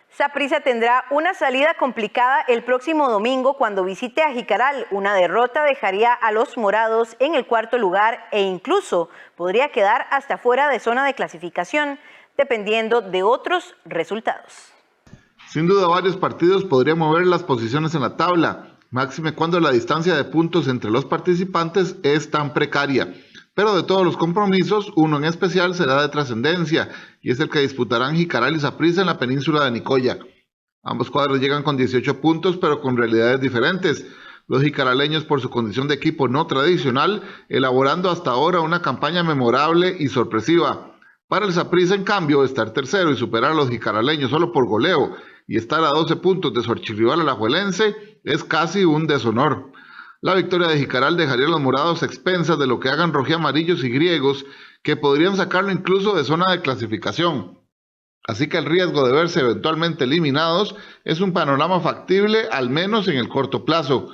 Saprissa tendrá una salida complicada el próximo domingo cuando visite a Jicaral. Una derrota dejaría a los morados en el 4º lugar e incluso podría quedar hasta fuera de zona de clasificación, dependiendo de otros resultados. Sin duda, varios partidos podrían mover las posiciones en la tabla, máxime cuando la distancia de puntos entre los participantes es tan precaria. Pero de todos los compromisos, uno en especial será de trascendencia, y es el que disputarán Jicaral y Saprissa en la península de Nicoya. Ambos cuadros llegan con 18 puntos, pero con realidades diferentes. Los jicaraleños, por su condición de equipo no tradicional, elaborando hasta ahora una campaña memorable y sorpresiva. Para el Saprissa, en cambio, estar tercero y superar a los jicaraleños solo por goleo, y estar a 12 puntos de su archirrival alajuelense, es casi un deshonor. La victoria de Jicaral dejaría a los morados expensas de lo que hagan rojiamarillos y griegos, que podrían sacarlo incluso de zona de clasificación. Así que el riesgo de verse eventualmente eliminados es un panorama factible, al menos en el corto plazo.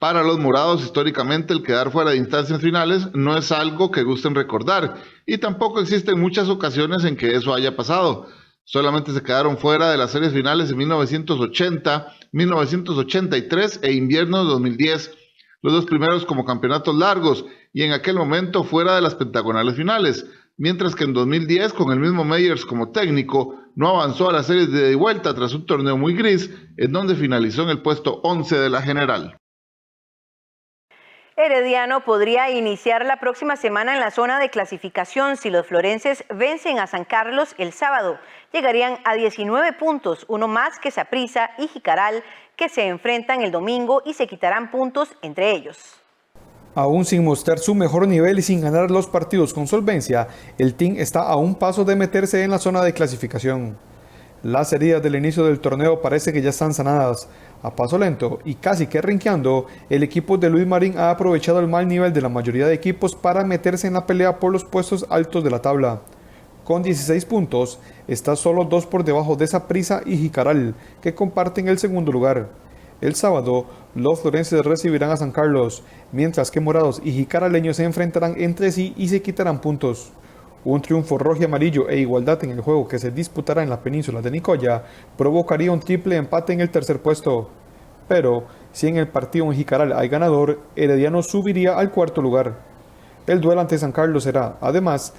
Para los morados, históricamente, el quedar fuera de instancias finales no es algo que gusten recordar, y tampoco existen muchas ocasiones en que eso haya pasado. Solamente se quedaron fuera de las series finales en 1980, 1983 e invierno de 2010, los dos primeros como campeonatos largos, y en aquel momento fuera de las pentagonales finales, mientras que en 2010, con el mismo Meyers como técnico, no avanzó a las series de ida y vuelta tras un torneo muy gris, en donde finalizó en el puesto 11 de la general. Herediano podría iniciar la próxima semana en la zona de clasificación si los florenses vencen a San Carlos el sábado. Llegarían a 19 puntos, uno más que Saprissa y Jicaral, que se enfrentan el domingo y se quitarán puntos entre ellos. Aún sin mostrar su mejor nivel y sin ganar los partidos con solvencia, el team está a un paso de meterse en la zona de clasificación. Las heridas del inicio del torneo parece que ya están sanadas. A paso lento y casi que rinqueando, el equipo de Luis Marín ha aprovechado el mal nivel de la mayoría de equipos para meterse en la pelea por los puestos altos de la tabla. Con 16 puntos, está solo 2 por debajo de Saprissa y Jicaral, que comparten el segundo lugar. El sábado, los florenses recibirán a San Carlos, mientras que morados y jicaraleños se enfrentarán entre sí y se quitarán puntos. Un triunfo rojo y amarillo e igualdad en el juego que se disputará en la península de Nicoya provocaría un triple empate en el tercer puesto. Pero, si en el partido en Jicaral hay ganador, Herediano subiría al cuarto lugar. El duelo ante San Carlos será, además,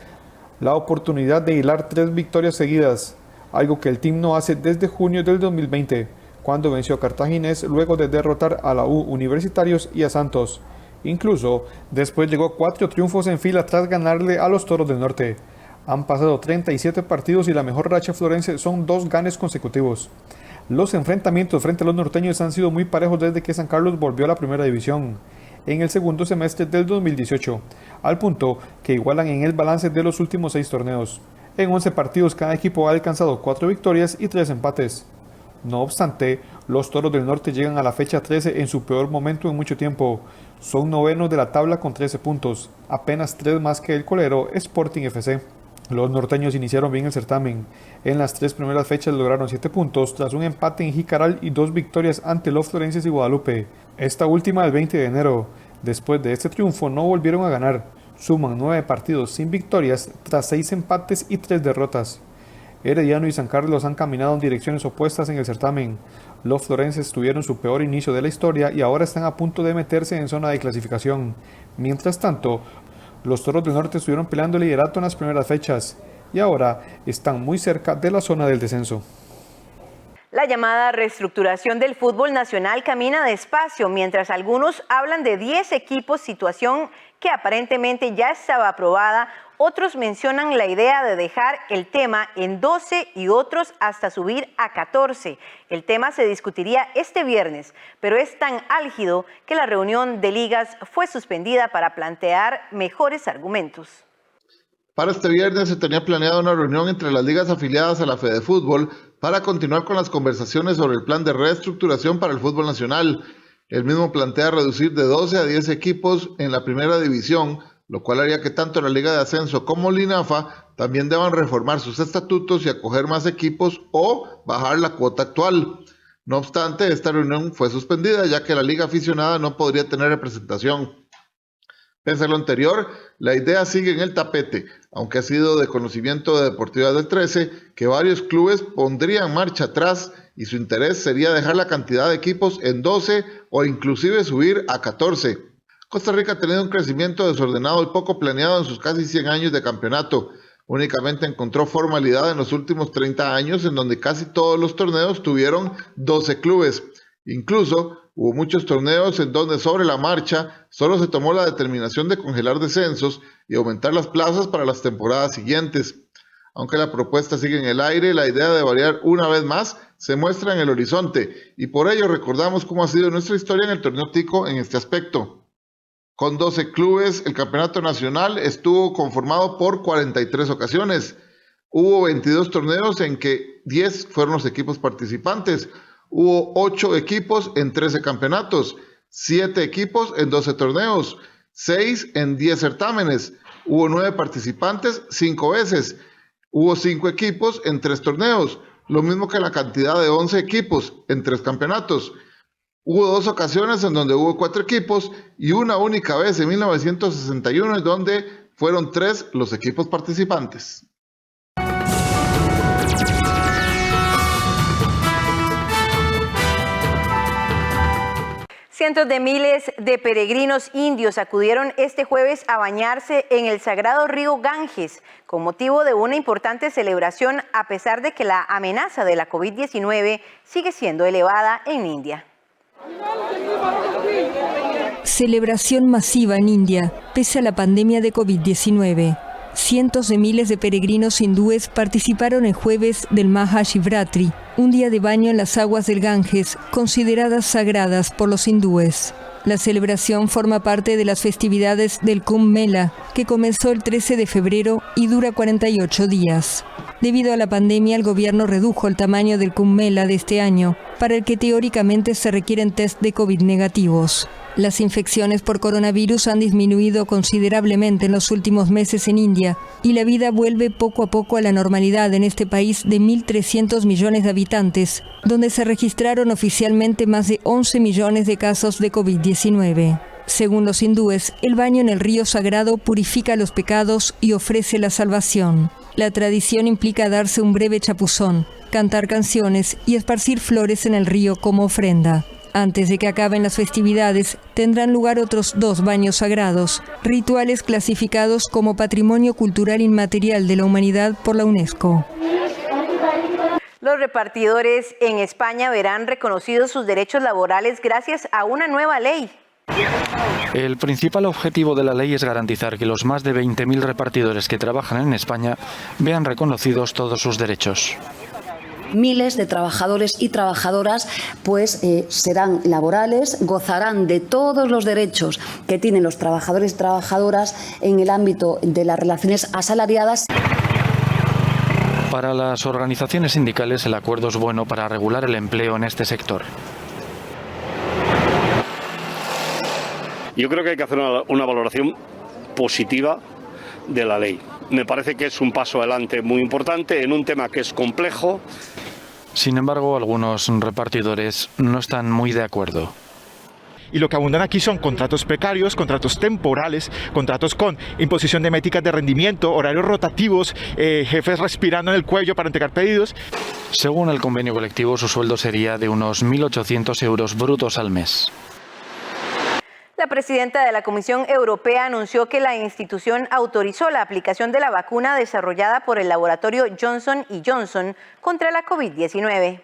la oportunidad de hilar 3 victorias seguidas, algo que el team no hace desde junio del 2020, cuando venció a Cartaginés luego de derrotar a la U Universitarios y a Santos. Incluso, después llegó 4 triunfos en fila tras ganarle a los Toros del Norte. Han pasado 37 partidos y la mejor racha florense son 2 ganes consecutivos. Los enfrentamientos frente a los norteños han sido muy parejos desde que San Carlos volvió a la primera división, en el segundo semestre del 2018, al punto que igualan en el balance de los últimos 6 torneos. En 11 partidos cada equipo ha alcanzado 4 victorias y 3 empates. No obstante, los Toros del Norte llegan a la fecha 13 en su peor momento en mucho tiempo. Son novenos de la tabla con 13 puntos, apenas 3 más que el colero Sporting FC. Los norteños iniciaron bien el certamen. En las 3 primeras fechas lograron 7 puntos tras un empate en Jicaral y 2 victorias ante los florenses y Guadalupe. Esta última el 20 de enero. Después de este triunfo no volvieron a ganar. Suman 9 partidos sin victorias tras 6 empates y 3 derrotas. Herediano y San Carlos han caminado en direcciones opuestas en el certamen. Los florenses tuvieron su peor inicio de la historia y ahora están a punto de meterse en zona de clasificación. Mientras tanto, los Toros del Norte estuvieron peleando el liderato en las primeras fechas y ahora están muy cerca de la zona del descenso. La llamada reestructuración del fútbol nacional camina despacio, mientras algunos hablan de 10 equipos, situación que aparentemente ya estaba aprobada. Otros mencionan la idea de dejar el tema en 12 y otros hasta subir a 14. El tema se discutiría este viernes, pero es tan álgido que la reunión de ligas fue suspendida para plantear mejores argumentos. Para este viernes se tenía planeada una reunión entre las ligas afiliadas a la Fedefútbol para continuar con las conversaciones sobre el plan de reestructuración para el fútbol nacional. El mismo plantea reducir de 12 a 10 equipos en la primera división, lo cual haría que tanto la Liga de Ascenso como Linafa también deban reformar sus estatutos y acoger más equipos o bajar la cuota actual. No obstante, esta reunión fue suspendida ya que la Liga Aficionada no podría tener representación. Pese a lo anterior, la idea sigue en el tapete, aunque ha sido de conocimiento de Deportividad del 13 que varios clubes pondrían marcha atrás y su interés sería dejar la cantidad de equipos en 12 o inclusive subir a 14. Costa Rica ha tenido un crecimiento desordenado y poco planeado en sus casi 100 años de campeonato. Únicamente encontró formalidad en los últimos 30 años en donde casi todos los torneos tuvieron 12 clubes. Incluso hubo muchos torneos en donde sobre la marcha solo se tomó la determinación de congelar descensos y aumentar las plazas para las temporadas siguientes. Aunque la propuesta sigue en el aire, la idea de variar una vez más se muestra en el horizonte y por ello recordamos cómo ha sido nuestra historia en el torneo Tico en este aspecto. Con 12 clubes, el campeonato nacional estuvo conformado por 43 ocasiones. Hubo 22 torneos en que 10 fueron los equipos participantes. Hubo 8 equipos en 13 campeonatos, 7 equipos en 12 torneos, 6 en 10 certámenes. Hubo 9 participantes 5 veces. Hubo 5 equipos en 3 torneos, lo mismo que la cantidad de 11 equipos en 3 campeonatos. Hubo 2 ocasiones en donde hubo 4 equipos y una única vez en 1961 en donde fueron 3 los equipos participantes. Cientos de miles de peregrinos indios acudieron este jueves a bañarse en el sagrado río Ganges con motivo de una importante celebración, a pesar de que la amenaza de la COVID-19 sigue siendo elevada en India. Celebración masiva en India, pese a la pandemia de COVID-19. Cientos de miles de peregrinos hindúes participaron el jueves del Mahashivratri, un día de baño en las aguas del Ganges, consideradas sagradas por los hindúes. La celebración forma parte de las festividades del Kumbh Mela, que comenzó el 13 de febrero y dura 48 días. Debido a la pandemia, el gobierno redujo el tamaño del Kumbh Mela de este año, para el que teóricamente se requieren test de COVID negativos. Las infecciones por coronavirus han disminuido considerablemente en los últimos meses en India y la vida vuelve poco a poco a la normalidad en este país de 1.300 millones de habitantes, donde se registraron oficialmente más de 11 millones de casos de COVID-19. Según los hindúes, el baño en el río sagrado purifica los pecados y ofrece la salvación. La tradición implica darse un breve chapuzón, cantar canciones y esparcir flores en el río como ofrenda. Antes de que acaben las festividades, tendrán lugar otros 2 baños sagrados, rituales clasificados como Patrimonio Cultural Inmaterial de la Humanidad por la UNESCO. Los repartidores en España verán reconocidos sus derechos laborales gracias a una nueva ley. El principal objetivo de la ley es garantizar que los más de 20.000 repartidores que trabajan en España vean reconocidos todos sus derechos. Miles de trabajadores y trabajadoras serán laborales, gozarán de todos los derechos que tienen los trabajadores y trabajadoras en el ámbito de las relaciones asalariadas. Para las organizaciones sindicales, el acuerdo es bueno para regular el empleo en este sector. Yo creo que hay que hacer una valoración positiva de la ley. Me parece que es un paso adelante muy importante en un tema que es complejo. Sin embargo, algunos repartidores no están muy de acuerdo. Y lo que abundan aquí son contratos precarios, contratos temporales, contratos con imposición de métricas de rendimiento, horarios rotativos, jefes respirando en el cuello para entregar pedidos. Según el convenio colectivo, su sueldo sería de unos 1.800 euros brutos al mes. La presidenta de la Comisión Europea anunció que la institución autorizó la aplicación de la vacuna desarrollada por el laboratorio Johnson & Johnson contra la COVID-19.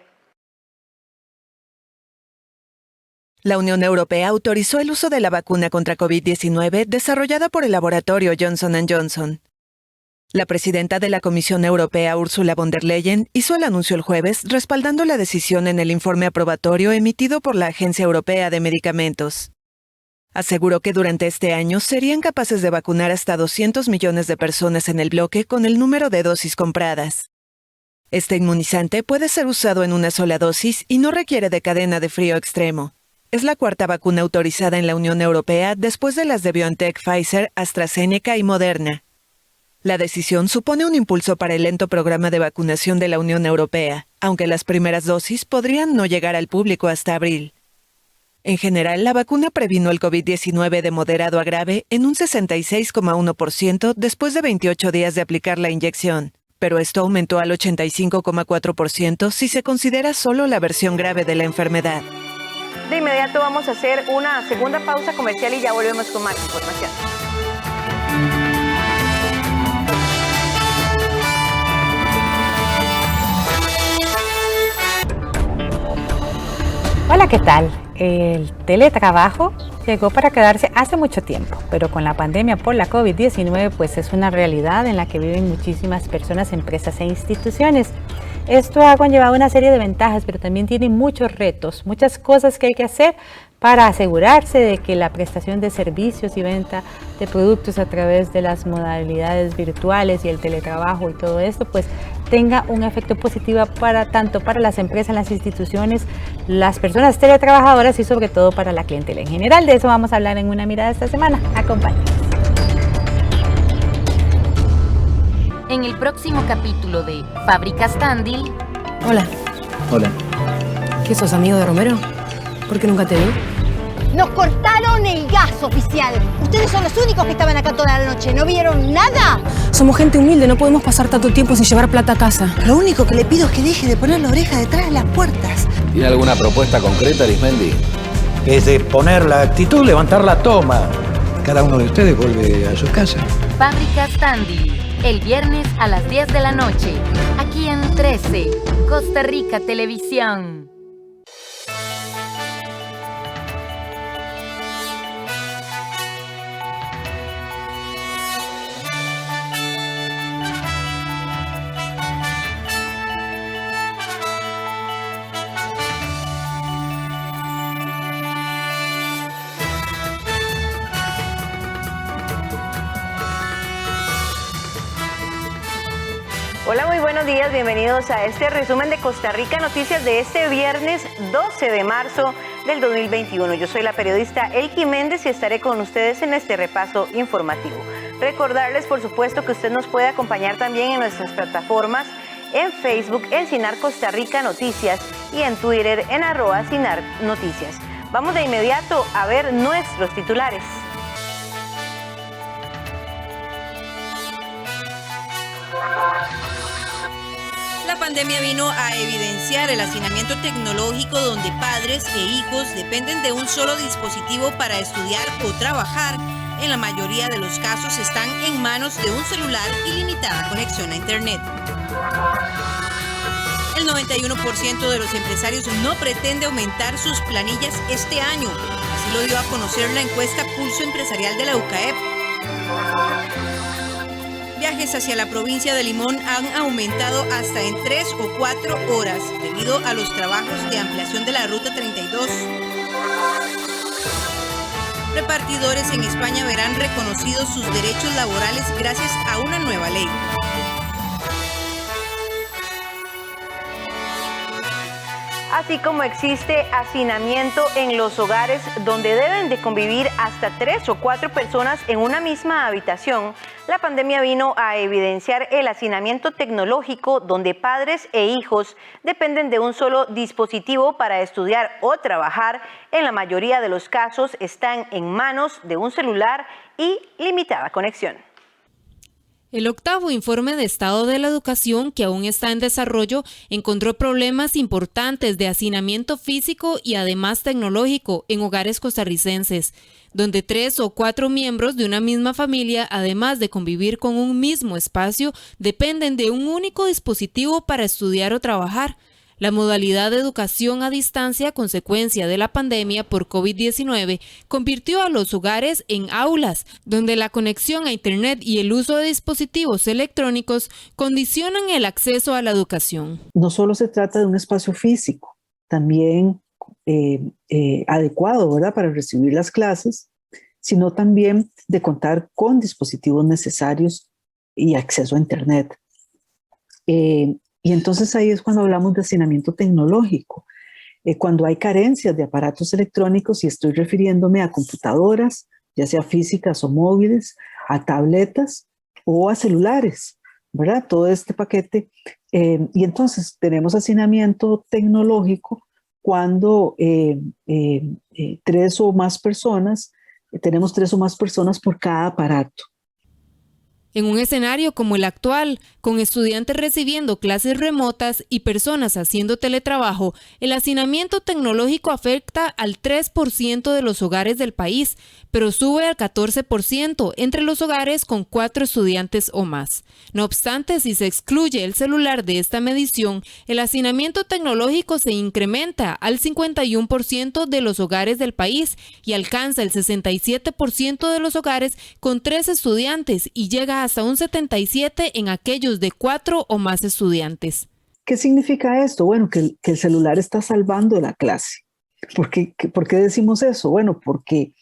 La Unión Europea autorizó el uso de la vacuna contra COVID-19 desarrollada por el laboratorio Johnson & Johnson. La presidenta de la Comisión Europea, Ursula von der Leyen, hizo el anuncio el jueves respaldando la decisión en el informe aprobatorio emitido por la Agencia Europea de Medicamentos. Aseguró que durante este año serían capaces de vacunar hasta 200 millones de personas en el bloque con el número de dosis compradas. Este inmunizante puede ser usado en una sola dosis y no requiere de cadena de frío extremo. Es la 4ª vacuna autorizada en la Unión Europea después de las de BioNTech, Pfizer, AstraZeneca y Moderna. La decisión supone un impulso para el lento programa de vacunación de la Unión Europea, aunque las primeras dosis podrían no llegar al público hasta abril. En general, la vacuna previno el COVID-19 de moderado a grave en un 66,1% después de 28 días de aplicar la inyección, pero esto aumentó al 85,4% si se considera solo la versión grave de la enfermedad. De inmediato vamos a hacer una segunda pausa comercial y ya volvemos con más información. Hola, ¿qué tal? El teletrabajo llegó para quedarse hace mucho tiempo, pero con la pandemia por la COVID-19 pues es una realidad en la que viven muchísimas personas, empresas e instituciones. Esto ha conllevado una serie de ventajas, pero también tiene muchos retos, muchas cosas que hay que hacer para asegurarse de que la prestación de servicios y venta de productos a través de las modalidades virtuales y el teletrabajo y todo esto, pues tenga un efecto positivo tanto para las empresas, las instituciones, las personas teletrabajadoras y sobre todo para la clientela en general. De eso vamos a hablar en Una Mirada esta semana. Acompáñenos. En el próximo capítulo de Fábricas Tandil. Hola. Hola. ¿Qué sos, amigo de Romero? ¿Por qué nunca te vi? Nos cortaron el gas, oficial. Ustedes son los únicos que estaban acá toda la noche. ¿No vieron nada? Somos gente humilde, no podemos pasar tanto tiempo sin llevar plata a casa. Lo único que le pido es que deje de poner la oreja detrás de las puertas. ¿Tiene alguna propuesta concreta, Arismendi? Es de poner la actitud, levantar la toma. Cada uno de ustedes vuelve a su casa. Fábrica Standy, el viernes a las 10 de la noche, aquí en 13, Costa Rica Televisión. Hola, muy buenos días, bienvenidos a este resumen de Costa Rica Noticias de este viernes 12 de marzo del 2021. Yo soy la periodista Elki Méndez y estaré con ustedes en este repaso informativo. Recordarles, por supuesto, que usted nos puede acompañar también en nuestras plataformas, en Facebook, en Cinar Costa Rica Noticias y en Twitter, en @Cinar Noticias. Vamos de inmediato a ver nuestros titulares. La pandemia vino a evidenciar el hacinamiento tecnológico donde padres e hijos dependen de un solo dispositivo para estudiar o trabajar. En la mayoría de los casos están en manos de un celular y limitada conexión a Internet. El 91% de los empresarios no pretende aumentar sus planillas este año. Así lo dio a conocer la encuesta Pulso Empresarial de la UCAEP. Viajes hacia la provincia de Limón han aumentado hasta en 3 o 4 horas debido a los trabajos de ampliación de la Ruta 32. Repartidores en España verán reconocidos sus derechos laborales gracias a una nueva ley. Así como existe hacinamiento en los hogares donde deben de convivir hasta 3 o 4 personas en una misma habitación, la pandemia vino a evidenciar el hacinamiento tecnológico donde padres e hijos dependen de un solo dispositivo para estudiar o trabajar. En la mayoría de los casos están en manos de un celular y limitada conexión. El octavo informe de estado de la educación, que aún está en desarrollo, encontró problemas importantes de hacinamiento físico y además tecnológico en hogares costarricenses, donde 3 o 4 miembros de una misma familia, además de convivir con un mismo espacio, dependen de un único dispositivo para estudiar o trabajar. La modalidad de educación a distancia a consecuencia de la pandemia por COVID-19 convirtió a los hogares en aulas, donde la conexión a Internet y el uso de dispositivos electrónicos condicionan el acceso a la educación. No solo se trata de un espacio físico, también adecuado, ¿verdad?, para recibir las clases, sino también de contar con dispositivos necesarios y acceso a Internet. Y entonces ahí es cuando hablamos de hacinamiento tecnológico, cuando hay carencias de aparatos electrónicos, y estoy refiriéndome a computadoras, ya sea físicas o móviles, a tabletas o a celulares, ¿verdad? Todo este paquete. Y entonces tenemos hacinamiento tecnológico cuando tenemos 3 o más personas por cada aparato. En un escenario como el actual, con estudiantes recibiendo clases remotas y personas haciendo teletrabajo, el hacinamiento tecnológico afecta al 3% de los hogares del país, pero sube al 14% entre los hogares con 4 estudiantes o más. No obstante, si se excluye el celular de esta medición, el hacinamiento tecnológico se incrementa al 51% de los hogares del país y alcanza el 67% de los hogares con 3 estudiantes y llega hasta un 77% en aquellos de 4 o más estudiantes. ¿Qué significa esto? Bueno, que el celular está salvando la clase. ¿Por qué decimos eso? Bueno, porque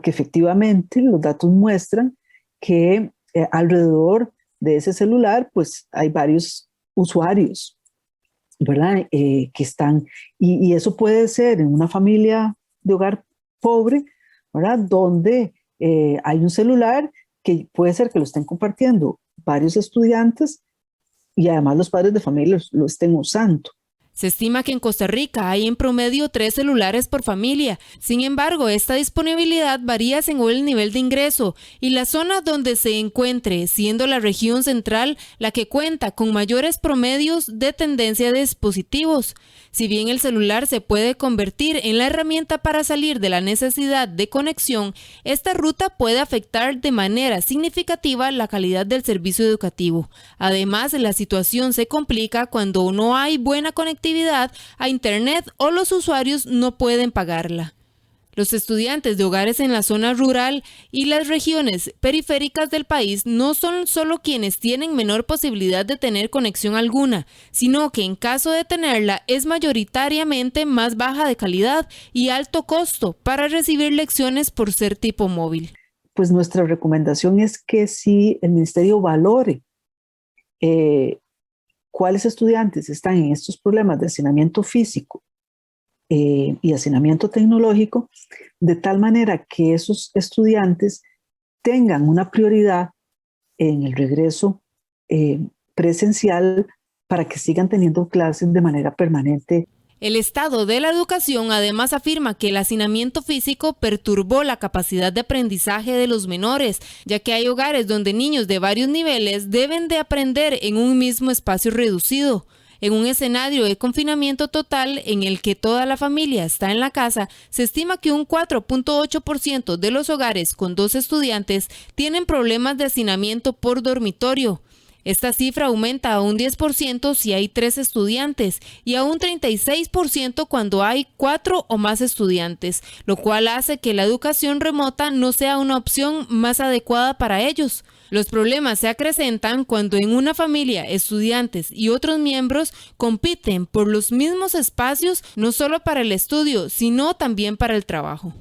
efectivamente los datos muestran que alrededor de ese celular pues hay varios usuarios, ¿verdad? Que están, y eso puede ser en una familia de hogar pobre, ¿verdad?, donde hay un celular que puede ser que lo estén compartiendo varios estudiantes y además los padres de familia lo estén usando. Se estima que en Costa Rica hay en promedio 3 celulares por familia. Sin embargo, esta disponibilidad varía según el nivel de ingreso y la zona donde se encuentre, siendo la región central la que cuenta con mayores promedios de tendencia de dispositivos. Si bien el celular se puede convertir en la herramienta para salir de la necesidad de conexión, esta ruta puede afectar de manera significativa la calidad del servicio educativo. Además, la situación se complica cuando no hay buena conectividad a Internet o los usuarios no pueden pagarla. Los estudiantes de hogares en la zona rural y las regiones periféricas del país no son solo quienes tienen menor posibilidad de tener conexión alguna, sino que en caso de tenerla es mayoritariamente más baja de calidad y alto costo para recibir lecciones por ser tipo móvil. Pues nuestra recomendación es que si el ministerio valore cuáles estudiantes están en estos problemas de hacinamiento físico y hacinamiento tecnológico, de tal manera que esos estudiantes tengan una prioridad en el regreso presencial para que sigan teniendo clases de manera permanente. El Estado de la Educación además afirma que el hacinamiento físico perturbó la capacidad de aprendizaje de los menores, ya que hay hogares donde niños de varios niveles deben de aprender en un mismo espacio reducido. En un escenario de confinamiento total en el que toda la familia está en la casa, se estima que un 4.8% de los hogares con 2 estudiantes tienen problemas de hacinamiento por dormitorio. Esta cifra aumenta a un 10% si hay 3 estudiantes y a un 36% cuando hay 4 o más estudiantes, lo cual hace que la educación remota no sea una opción más adecuada para ellos. Los problemas se acrecentan cuando en una familia estudiantes y otros miembros compiten por los mismos espacios, no solo para el estudio, sino también para el trabajo.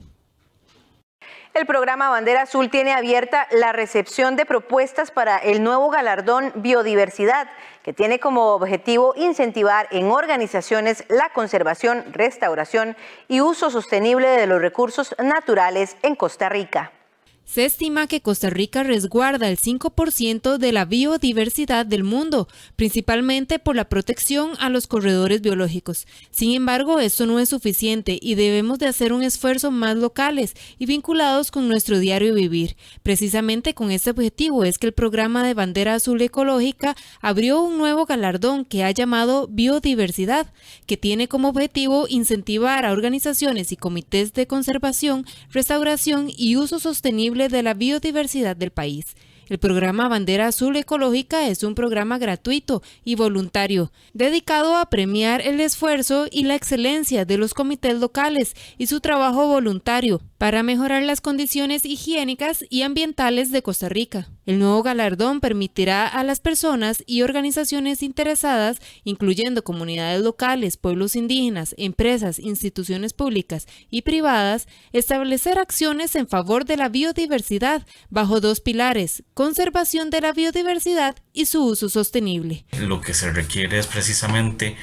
El programa Bandera Azul tiene abierta la recepción de propuestas para el nuevo galardón Biodiversidad, que tiene como objetivo incentivar en organizaciones la conservación, restauración y uso sostenible de los recursos naturales en Costa Rica. Se estima que Costa Rica resguarda el 5% de la biodiversidad del mundo, principalmente por la protección a los corredores biológicos. Sin embargo, esto no es suficiente y debemos de hacer un esfuerzo más locales y vinculados con nuestro diario vivir. Precisamente con este objetivo es que el programa de Bandera Azul Ecológica abrió un nuevo galardón que ha llamado Biodiversidad, que tiene como objetivo incentivar a organizaciones y comités de conservación, restauración y uso sostenible de la biodiversidad del país. El programa Bandera Azul Ecológica es un programa gratuito y voluntario, dedicado a premiar el esfuerzo y la excelencia de los comités locales y su trabajo voluntario para mejorar las condiciones higiénicas y ambientales de Costa Rica. El nuevo galardón permitirá a las personas y organizaciones interesadas, incluyendo comunidades locales, pueblos indígenas, empresas, instituciones públicas y privadas, establecer acciones en favor de la biodiversidad bajo 2 pilares: conservación de la biodiversidad y su uso sostenible. Lo que se requiere es precisamente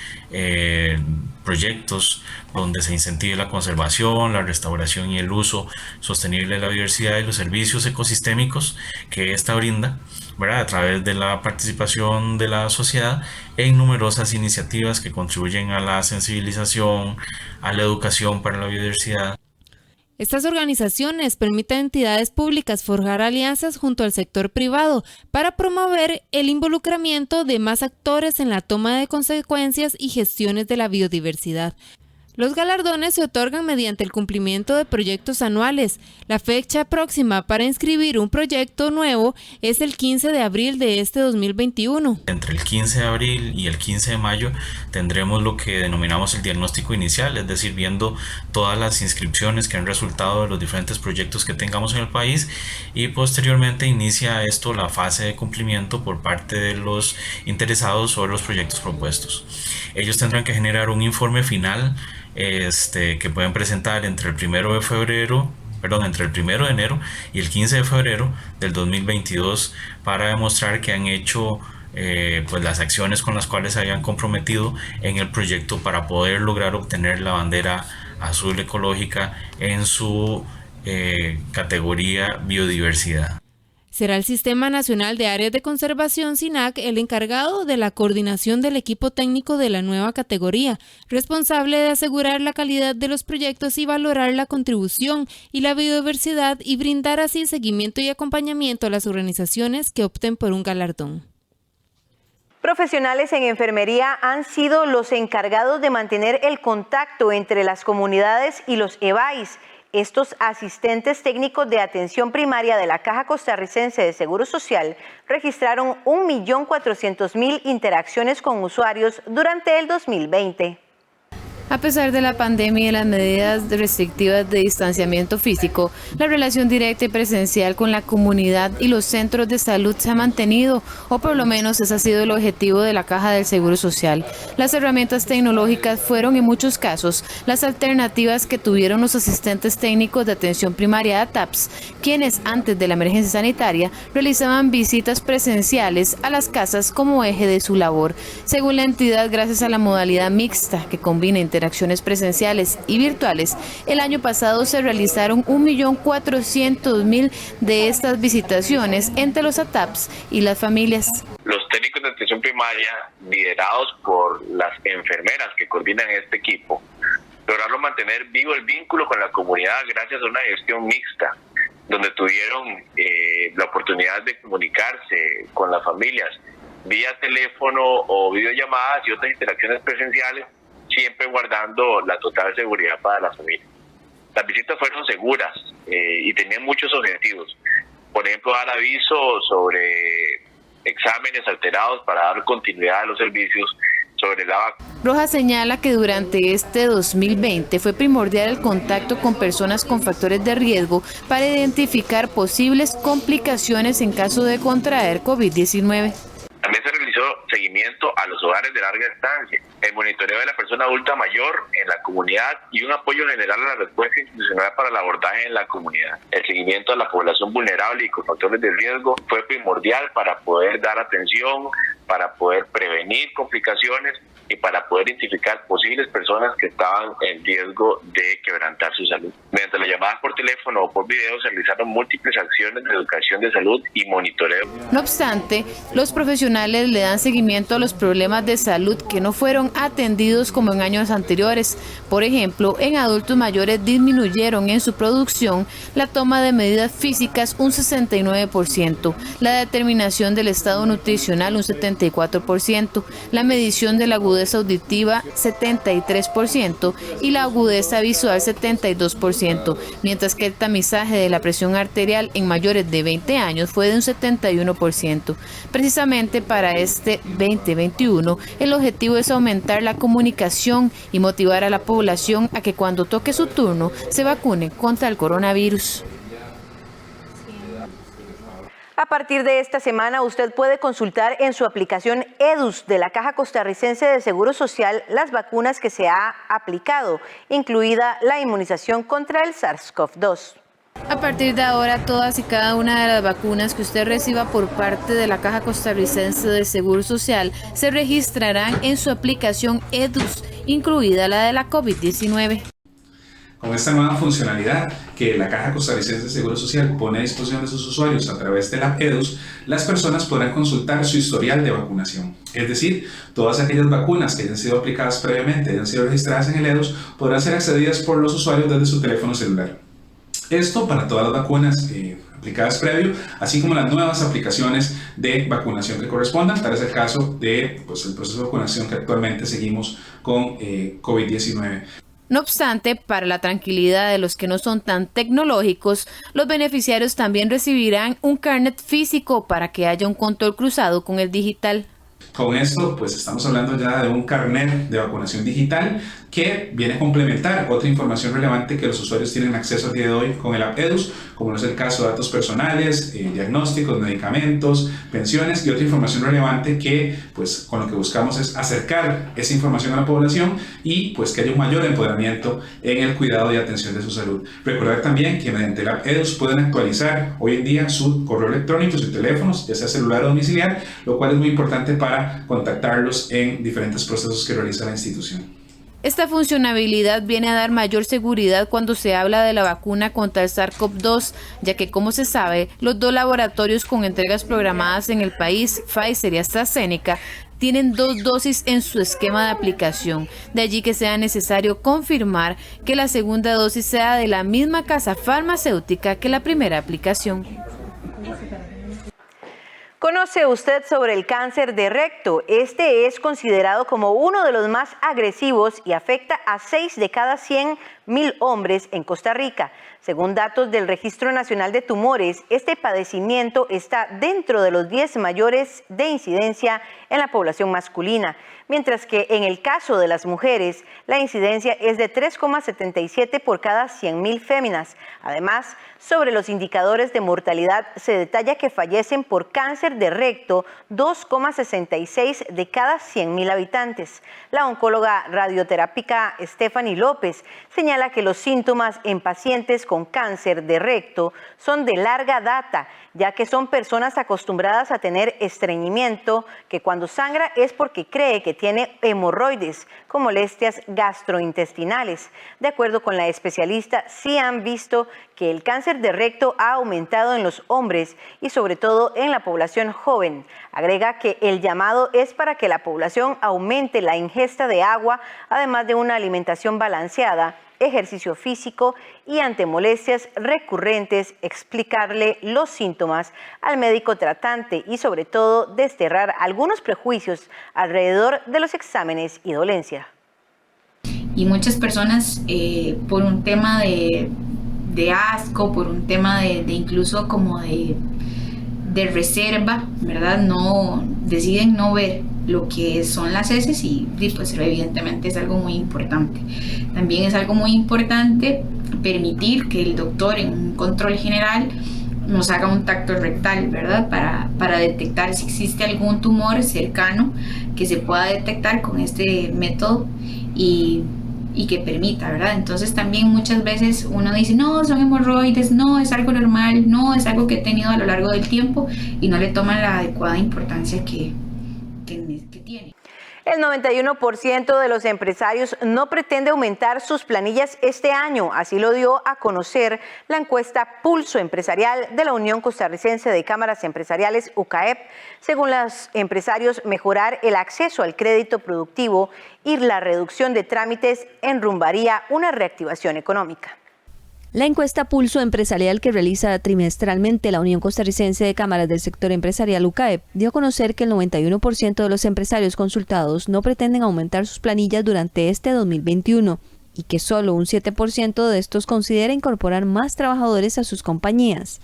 proyectos donde se incentive la conservación, la restauración y el uso sostenible de la biodiversidad y los servicios ecosistémicos que esta brinda, ¿verdad?, a través de la participación de la sociedad en numerosas iniciativas que contribuyen a la sensibilización, a la educación para la biodiversidad. Estas organizaciones permiten a entidades públicas forjar alianzas junto al sector privado para promover el involucramiento de más actores en la toma de consecuencias y gestiones de la biodiversidad. Los galardones se otorgan mediante el cumplimiento de proyectos anuales. La fecha próxima para inscribir un proyecto nuevo es el 15 de abril de este 2021. Entre el 15 de abril y el 15 de mayo tendremos lo que denominamos el diagnóstico inicial, es decir, viendo todas las inscripciones que han resultado de los diferentes proyectos que tengamos en el país, y posteriormente inicia esto la fase de cumplimiento por parte de los interesados sobre los proyectos propuestos. Ellos tendrán que generar un informe final que pueden presentar entre el 1 de enero y el 15 de febrero del 2022 para demostrar que han hecho pues las acciones con las cuales se habían comprometido en el proyecto para poder lograr obtener la bandera azul ecológica en su categoría biodiversidad. Será el Sistema Nacional de Áreas de Conservación, SINAC, el encargado de la coordinación del equipo técnico de la nueva categoría, responsable de asegurar la calidad de los proyectos y valorar la contribución y la biodiversidad y brindar así seguimiento y acompañamiento a las organizaciones que opten por un galardón. Profesionales en enfermería han sido los encargados de mantener el contacto entre las comunidades y los EBAIS. Estos asistentes técnicos de atención primaria de la Caja Costarricense de Seguro Social registraron 1.400.000 interacciones con usuarios durante el 2020. A pesar de la pandemia y las medidas restrictivas de distanciamiento físico, la relación directa y presencial con la comunidad y los centros de salud se ha mantenido, o por lo menos ese ha sido el objetivo de la Caja del Seguro Social. Las herramientas tecnológicas fueron en muchos casos las alternativas que tuvieron los asistentes técnicos de atención primaria ATAPS, quienes antes de la emergencia sanitaria realizaban visitas presenciales a las casas como eje de su labor. Según la entidad, gracias a la modalidad mixta que combina interacciones presenciales y virtuales, el año pasado se realizaron 1.400.000 de estas visitaciones entre los ATAPS y las familias. Los técnicos de atención primaria, liderados por las enfermeras que coordinan este equipo, lograron mantener vivo el vínculo con la comunidad gracias a una gestión mixta, donde tuvieron la oportunidad de comunicarse con las familias vía teléfono o videollamadas y otras interacciones presenciales, siempre guardando la total seguridad para la familia. Las visitas fueron seguras y tenían muchos objetivos. Por ejemplo, dar aviso sobre exámenes alterados para dar continuidad a los servicios sobre la vacuna. Rojas señala que durante este 2020 fue primordial el contacto con personas con factores de riesgo para identificar posibles complicaciones en caso de contraer COVID-19. También se realizó seguimiento a los hogares de larga estancia, el monitoreo de la persona adulta mayor en la comunidad y un apoyo general a la respuesta institucional para el abordaje en la comunidad. El seguimiento a la población vulnerable y con factores de riesgo fue primordial para poder dar atención, para poder prevenir complicaciones y para poder identificar posibles personas que estaban en riesgo de quebrantar su salud. Mediante las llamadas por teléfono o por video se realizaron múltiples acciones de educación de salud y monitoreo. No obstante, los profesionales le dan seguimiento a los problemas de salud que no fueron atendidos como en años anteriores. Por ejemplo, en adultos mayores disminuyeron en su producción la toma de medidas físicas un 69%, la determinación del estado nutricional un 74%, la medición de la agudeza auditiva 73% y la agudeza visual 72%, mientras que el tamizaje de la presión arterial en mayores de 20 años fue de un 71%. Precisamente para este 2021, el objetivo es aumentar la comunicación y motivar a la población a que cuando toque su turno se vacune contra el coronavirus. A partir de esta semana, usted puede consultar en su aplicación EDUS de la Caja Costarricense de Seguro Social las vacunas que se ha aplicado, incluida la inmunización contra el SARS-CoV-2. A partir de ahora, todas y cada una de las vacunas que usted reciba por parte de la Caja Costarricense de Seguro Social se registrarán en su aplicación EDUS, incluida la de la COVID-19. Con esta nueva funcionalidad que la Caja Costarricense de Seguro Social pone a disposición de sus usuarios a través de la EDUS, las personas podrán consultar su historial de vacunación. Es decir, todas aquellas vacunas que hayan sido aplicadas previamente y hayan sido registradas en el EDUS podrán ser accedidas por los usuarios desde su teléfono celular. Esto para todas las vacunas aplicadas previo, así como las nuevas aplicaciones de vacunación que correspondan. Tal es el caso de el proceso de vacunación que actualmente seguimos con COVID-19. No obstante, para la tranquilidad de los que no son tan tecnológicos, los beneficiarios también recibirán un carnet físico para que haya un control cruzado con el digital. Con esto, pues estamos hablando ya de un carnet de vacunación digital que viene a complementar otra información relevante que los usuarios tienen acceso al día de hoy con el app EDUS, como no es el caso de datos personales, diagnósticos, medicamentos, pensiones y otra información relevante que, pues, con lo que buscamos es acercar esa información a la población y, pues, que haya un mayor empoderamiento en el cuidado y atención de su salud. Recordar también que mediante el app EDUS pueden actualizar hoy en día su correo electrónico, sus teléfonos, ya sea celular o domiciliar, lo cual es muy importante para contactarlos en diferentes procesos que realiza la institución. Esta funcionalidad viene a dar mayor seguridad cuando se habla de la vacuna contra el SARS-CoV-2, ya que, como se sabe, los 2 laboratorios con entregas programadas en el país, Pfizer y AstraZeneca, tienen 2 dosis en su esquema de aplicación. De allí que sea necesario confirmar que la segunda dosis sea de la misma casa farmacéutica que la primera aplicación. ¿Conoce usted sobre el cáncer de recto? Este es considerado como uno de los más agresivos y afecta a 6 de cada 100.000 hombres en Costa Rica. Según datos del Registro Nacional de Tumores, este padecimiento está dentro de los 10 mayores de incidencia en la población masculina, mientras que en el caso de las mujeres, la incidencia es de 3,77 por cada 100.000 féminas. Además, sobre los indicadores de mortalidad se detalla que fallecen por cáncer de recto 2,66 de cada 100.000 habitantes. La oncóloga radioterápica Stephanie López señala que los síntomas en pacientes con cáncer de recto son de larga data, ya que son personas acostumbradas a tener estreñimiento, que cuando sangra es porque cree que tiene hemorroides con molestias gastrointestinales. De acuerdo con la especialista, sí han visto que el cáncer de recto ha aumentado en los hombres y sobre todo en la población joven. Agrega que el llamado es para que la población aumente la ingesta de agua, además de una alimentación balanceada, ejercicio físico y ante molestias recurrentes explicarle los síntomas al médico tratante y sobre todo desterrar algunos prejuicios alrededor de los exámenes y dolencia. Y muchas personas por un tema de asco, por un tema de incluso como de reserva, ¿verdad? Deciden no ver lo que son las heces y pues evidentemente es algo muy importante. También es algo muy importante permitir que el doctor en un control general nos haga un tacto rectal, ¿verdad? Para detectar si existe algún tumor cercano que se pueda detectar con este método y que permita, ¿verdad? Entonces también muchas veces uno dice, no, son hemorroides, no, es algo normal, no, es algo que he tenido a lo largo del tiempo y no le toman la adecuada importancia que tiene. El 91% de los empresarios no pretende aumentar sus planillas este año, así lo dio a conocer la encuesta Pulso Empresarial de la Unión Costarricense de Cámaras Empresariales, UCAEP. Según los empresarios, mejorar el acceso al crédito productivo y la reducción de trámites enrumbaría una reactivación económica. La encuesta Pulso Empresarial que realiza trimestralmente la Unión Costarricense de Cámaras del Sector Empresarial UCAEP dio a conocer que el 91% de los empresarios consultados no pretenden aumentar sus planillas durante este 2021 y que solo un 7% de estos considera incorporar más trabajadores a sus compañías.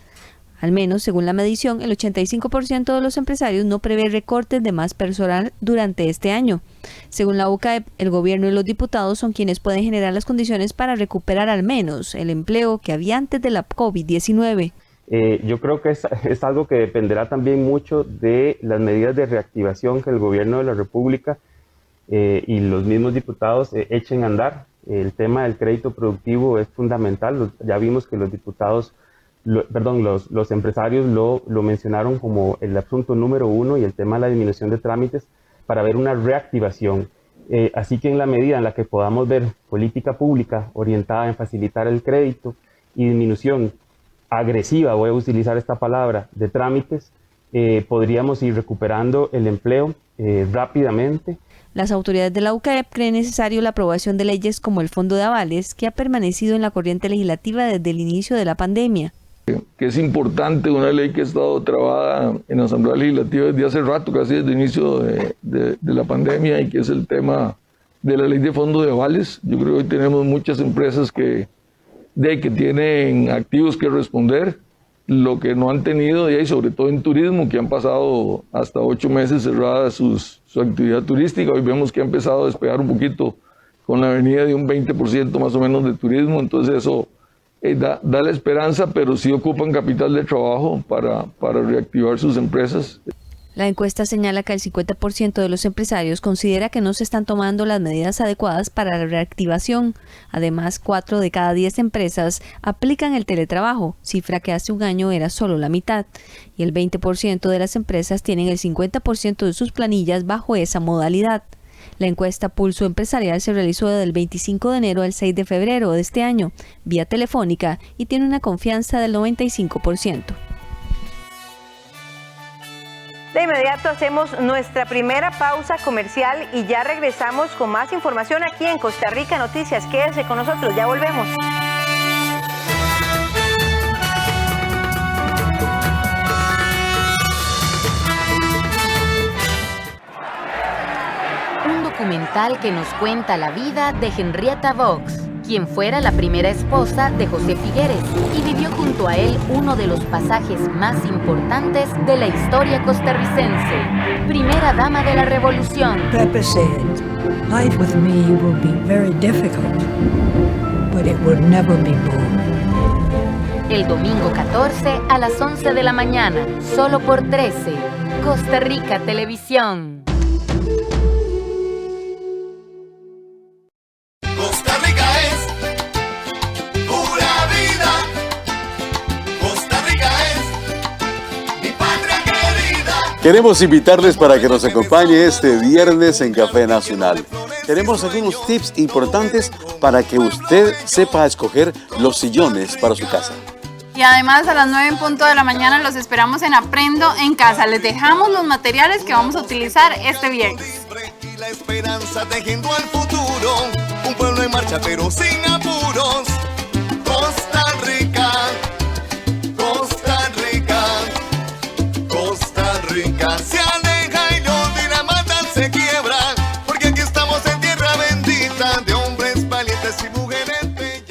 Al menos, según la medición, el 85% de los empresarios no prevé recortes de más personal durante este año. Según la UCAEP, el gobierno y los diputados son quienes pueden generar las condiciones para recuperar al menos el empleo que había antes de la COVID-19. Yo creo que es algo que dependerá también mucho de las medidas de reactivación que el gobierno de la República y los mismos diputados echen a andar. El tema del crédito productivo es fundamental. Ya vimos que los diputados los empresarios lo mencionaron como el asunto número 1 y el tema de la disminución de trámites para ver una reactivación. Así que en la medida en la que podamos ver política pública orientada en facilitar el crédito y disminución agresiva, voy a utilizar esta palabra, de trámites, podríamos ir recuperando el empleo rápidamente. Las autoridades de la UCAEP creen necesario la aprobación de leyes como el Fondo de Avales, que ha permanecido en la corriente legislativa desde el inicio de la pandemia. Que es importante, una ley que ha estado trabada en la Asamblea Legislativa desde hace rato, casi desde el inicio de la pandemia, y que es el tema de la ley de fondo de avales. Yo creo que hoy tenemos muchas empresas que tienen activos que responder, lo que no han tenido, y sobre todo en turismo, que han pasado hasta 8 meses cerrada su actividad turística. Hoy vemos que ha empezado a despegar un poquito con la venida de un 20% más o menos de turismo, entonces eso da la esperanza, pero sí ocupan capital de trabajo para reactivar sus empresas. La encuesta señala que el 50% de los empresarios considera que no se están tomando las medidas adecuadas para la reactivación. Además, 4 de cada 10 empresas aplican el teletrabajo, cifra que hace un año era solo la mitad. Y el 20% de las empresas tienen el 50% de sus planillas bajo esa modalidad. La encuesta Pulso Empresarial se realizó del 25 de enero al 6 de febrero de este año, vía telefónica, y tiene una confianza del 95%. De inmediato hacemos nuestra primera pausa comercial y ya regresamos con más información aquí en Costa Rica Noticias. Quédese con nosotros, ya volvemos. Un documental que nos cuenta la vida de Henrietta Vaux, quien fuera la primera esposa de José Figueres y vivió junto a él uno de los pasajes más importantes de la historia costarricense. Primera dama de la revolución. Pepe said, "Life with me will be very difficult, but it will never be boring." El domingo 14 a las 11 de la mañana, solo por 13, Costa Rica Televisión. Costa Rica es pura vida. Costa Rica es mi patria querida. Queremos invitarles para que nos acompañe este viernes en Café Nacional. Tenemos algunos tips importantes para que usted sepa escoger los sillones para su casa. Y además a las 9 en punto de la mañana los esperamos en Aprendo en Casa. Les dejamos los materiales que vamos a utilizar este viernes. La esperanza tejiendo al futuro, un pueblo en marcha pero sin apuros. Costa Rica, Costa Rica, Costa Rica se aleja y los dinamitas se quiebran, porque aquí estamos en tierra bendita de hombres valientes y mujeres bellas.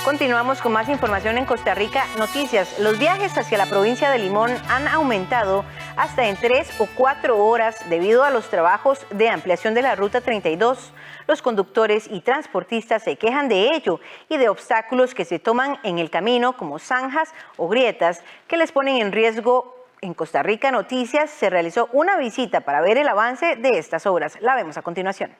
Continuamos con más información en Costa Rica Noticias. Los viajes hacia la provincia de Limón han aumentado hasta en 3 o 4 horas debido a los trabajos de ampliación de la Ruta 32. Los conductores y transportistas se quejan de ello y de obstáculos que se toman en el camino como zanjas o grietas que les ponen en riesgo. En Costa Rica Noticias se realizó una visita para ver el avance de estas obras. La vemos a continuación.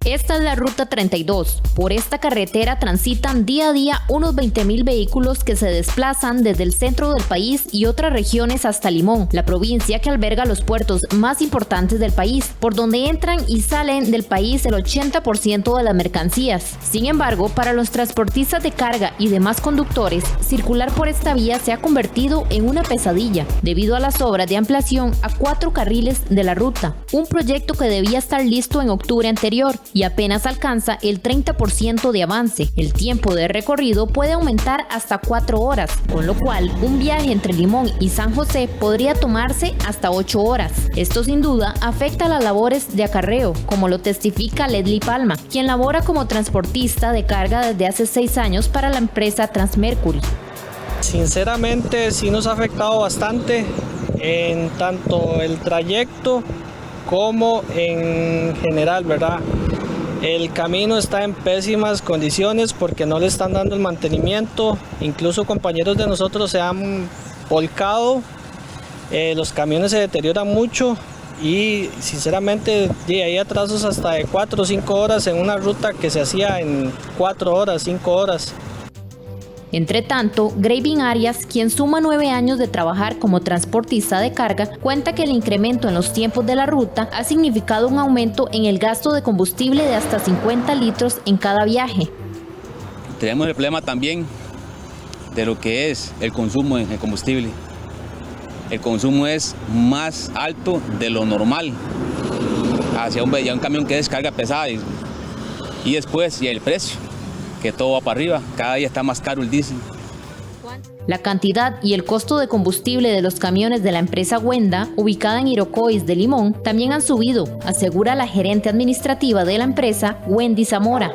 Esta es la Ruta 32. Por esta carretera transitan día a día unos 20.000 vehículos que se desplazan desde el centro del país y otras regiones hasta Limón, la provincia que alberga los puertos más importantes del país, por donde entran y salen del país el 80% de las mercancías. Sin embargo, para los transportistas de carga y demás conductores, circular por esta vía se ha convertido en una pesadilla, debido a las obras de ampliación a 4 carriles de la ruta, un proyecto que debía estar listo en octubre anterior y apenas alcanza el 30% de avance. El tiempo de recorrido puede aumentar hasta 4 horas, con lo cual un viaje entre Limón y San José podría tomarse hasta 8 horas. Esto sin duda afecta a las labores de acarreo, como lo testifica Leslie Palma, quien labora como transportista de carga desde hace 6 años para la empresa Transmercury. Sinceramente sí nos ha afectado bastante en tanto el trayecto como en general, ¿verdad? El camino está en pésimas condiciones porque no le están dando el mantenimiento. Incluso compañeros de nosotros se han volcado, los camiones se deterioran mucho y sinceramente hay atrasos hasta de 4 o 5 horas en una ruta que se hacía en 4 horas, 5 horas. Entre tanto, Gravin Arias, quien suma 9 años de trabajar como transportista de carga, cuenta que el incremento en los tiempos de la ruta ha significado un aumento en el gasto de combustible de hasta 50 litros en cada viaje. Tenemos el problema también de lo que es el consumo de combustible. El consumo es más alto de lo normal hacia un camión que descarga pesada y después y el precio, que todo va para arriba, cada día está más caro el diésel. La cantidad y el costo de combustible de los camiones de la empresa Wenda, ubicada en Irocois de Limón, también han subido, asegura la gerente administrativa de la empresa, Wendy Zamora.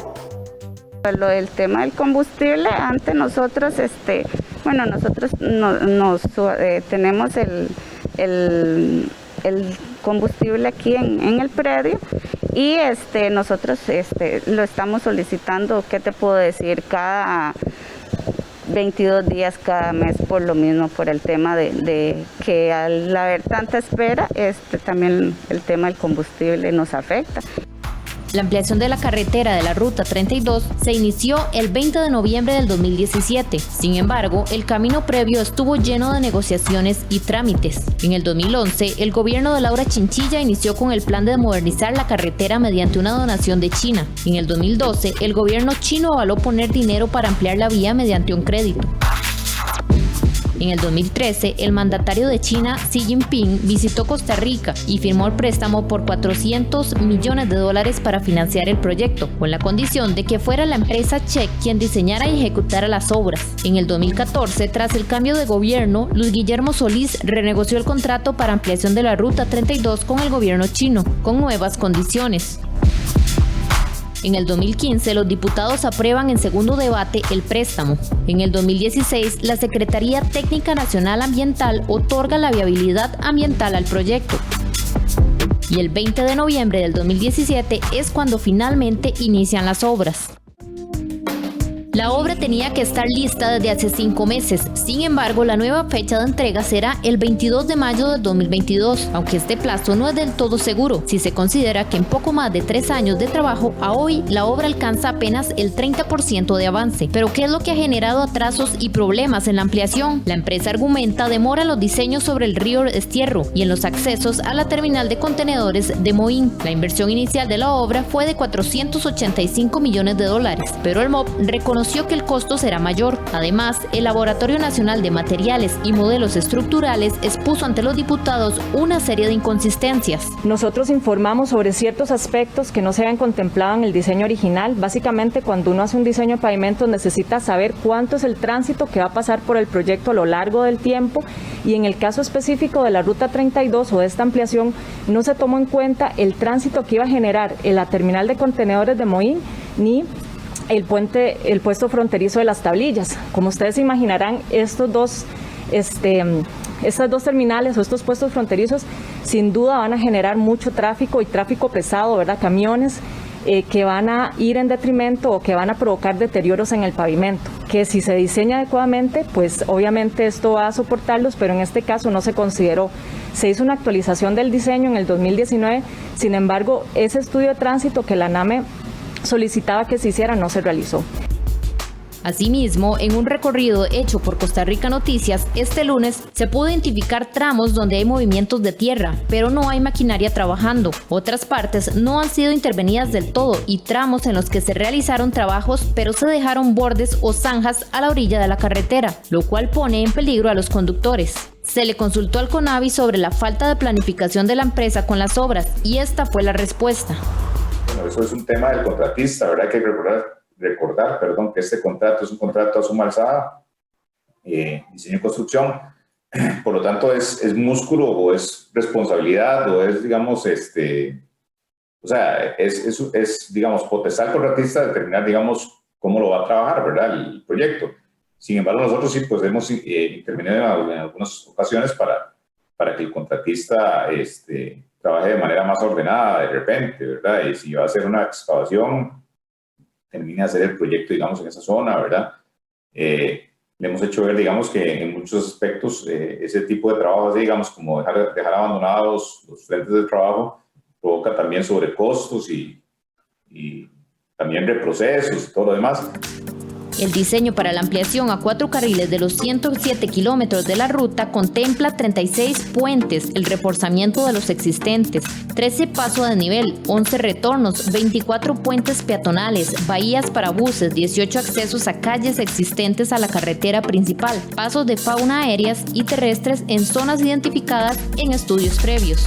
Lo del tema del combustible, antes nosotros, nosotros tenemos el combustible aquí en el predio y nosotros lo estamos solicitando, ¿qué te puedo decir? Cada 22 días, cada mes, por lo mismo, por el tema de que al haber tanta espera, también el tema del combustible nos afecta. La ampliación de la carretera de la Ruta 32 se inició el 20 de noviembre del 2017. Sin embargo, el camino previo estuvo lleno de negociaciones y trámites. En el 2011, el gobierno de Laura Chinchilla inició con el plan de modernizar la carretera mediante una donación de China. En el 2012, el gobierno chino avaló poner dinero para ampliar la vía mediante un crédito. En el 2013, el mandatario de China, Xi Jinping, visitó Costa Rica y firmó el préstamo por $400 millones para financiar el proyecto, con la condición de que fuera la empresa Check quien diseñara y ejecutara las obras. En el 2014, tras el cambio de gobierno, Luis Guillermo Solís renegoció el contrato para ampliación de la Ruta 32 con el gobierno chino, con nuevas condiciones. En el 2015, los diputados aprueban en segundo debate el préstamo. En el 2016, la Secretaría Técnica Nacional Ambiental otorga la viabilidad ambiental al proyecto. Y el 20 de noviembre del 2017 es cuando finalmente inician las obras. La obra tenía que estar lista desde hace 5 meses, sin embargo la nueva fecha de entrega será el 22 de mayo del 2022, aunque este plazo no es del todo seguro, si se considera que en poco más de 3 años de trabajo a hoy la obra alcanza apenas el 30% de avance. Pero ¿qué es lo que ha generado atrasos y problemas en la ampliación? La empresa argumenta demora en los diseños sobre el río Estierro y en los accesos a la terminal de contenedores de Moín. La inversión inicial de la obra fue de $485 millones, pero el MOP reconoció que el costo será mayor. Además, el Laboratorio Nacional de Materiales y Modelos Estructurales expuso ante los diputados una serie de inconsistencias. Nosotros informamos sobre ciertos aspectos que no se habían contemplado en el diseño original. Básicamente, cuando uno hace un diseño de pavimento necesita saber cuánto es el tránsito que va a pasar por el proyecto a lo largo del tiempo, y en el caso específico de la Ruta 32 o de esta ampliación no se tomó en cuenta el tránsito que iba a generar en la terminal de contenedores de Moín ni el puesto fronterizo de Las Tablillas. Como ustedes se imaginarán, estas dos terminales o estos puestos fronterizos sin duda van a generar mucho tráfico y tráfico pesado, ¿verdad? Camiones que van a ir en detrimento o que van a provocar deterioros en el pavimento, que si se diseña adecuadamente, pues obviamente esto va a soportarlos, pero en este caso no se consideró. Se hizo una actualización del diseño en el 2019, sin embargo, ese estudio de tránsito que la NAME solicitaba que se hiciera no se realizó. Asimismo, en un recorrido hecho por Costa Rica Noticias, este lunes se pudo identificar tramos donde hay movimientos de tierra, pero no hay maquinaria trabajando. Otras partes no han sido intervenidas del todo y tramos en los que se realizaron trabajos, pero se dejaron bordes o zanjas a la orilla de la carretera, lo cual pone en peligro a los conductores. Se le consultó al CONAVI sobre la falta de planificación de la empresa con las obras y esta fue la respuesta. Bueno, eso es un tema del contratista, ¿verdad? Hay que recordar que este contrato es un contrato a suma alzada, diseño y construcción, por lo tanto es músculo o es responsabilidad o es, digamos, digamos, potestad del contratista determinar, digamos, cómo lo va a trabajar, ¿verdad? El proyecto. Sin embargo, nosotros sí, pues hemos intervenido en algunas ocasiones para que el contratista trabaje de manera más ordenada de repente, ¿verdad? Y si va a hacer una excavación, termine de hacer el proyecto, digamos, en esa zona, ¿verdad? Le hemos hecho ver, digamos, que en muchos aspectos ese tipo de trabajo, así, digamos, como dejar abandonados los frentes de trabajo, provoca también sobrecostos y también reprocesos y todo lo demás. El diseño para la ampliación a 4 carriles de los 107 kilómetros de la ruta contempla 36 puentes, el reforzamiento de los existentes, 13 pasos a desnivel, 11 retornos, 24 puentes peatonales, bahías para buses, 18 accesos a calles existentes a la carretera principal, pasos de fauna aéreas y terrestres en zonas identificadas en estudios previos.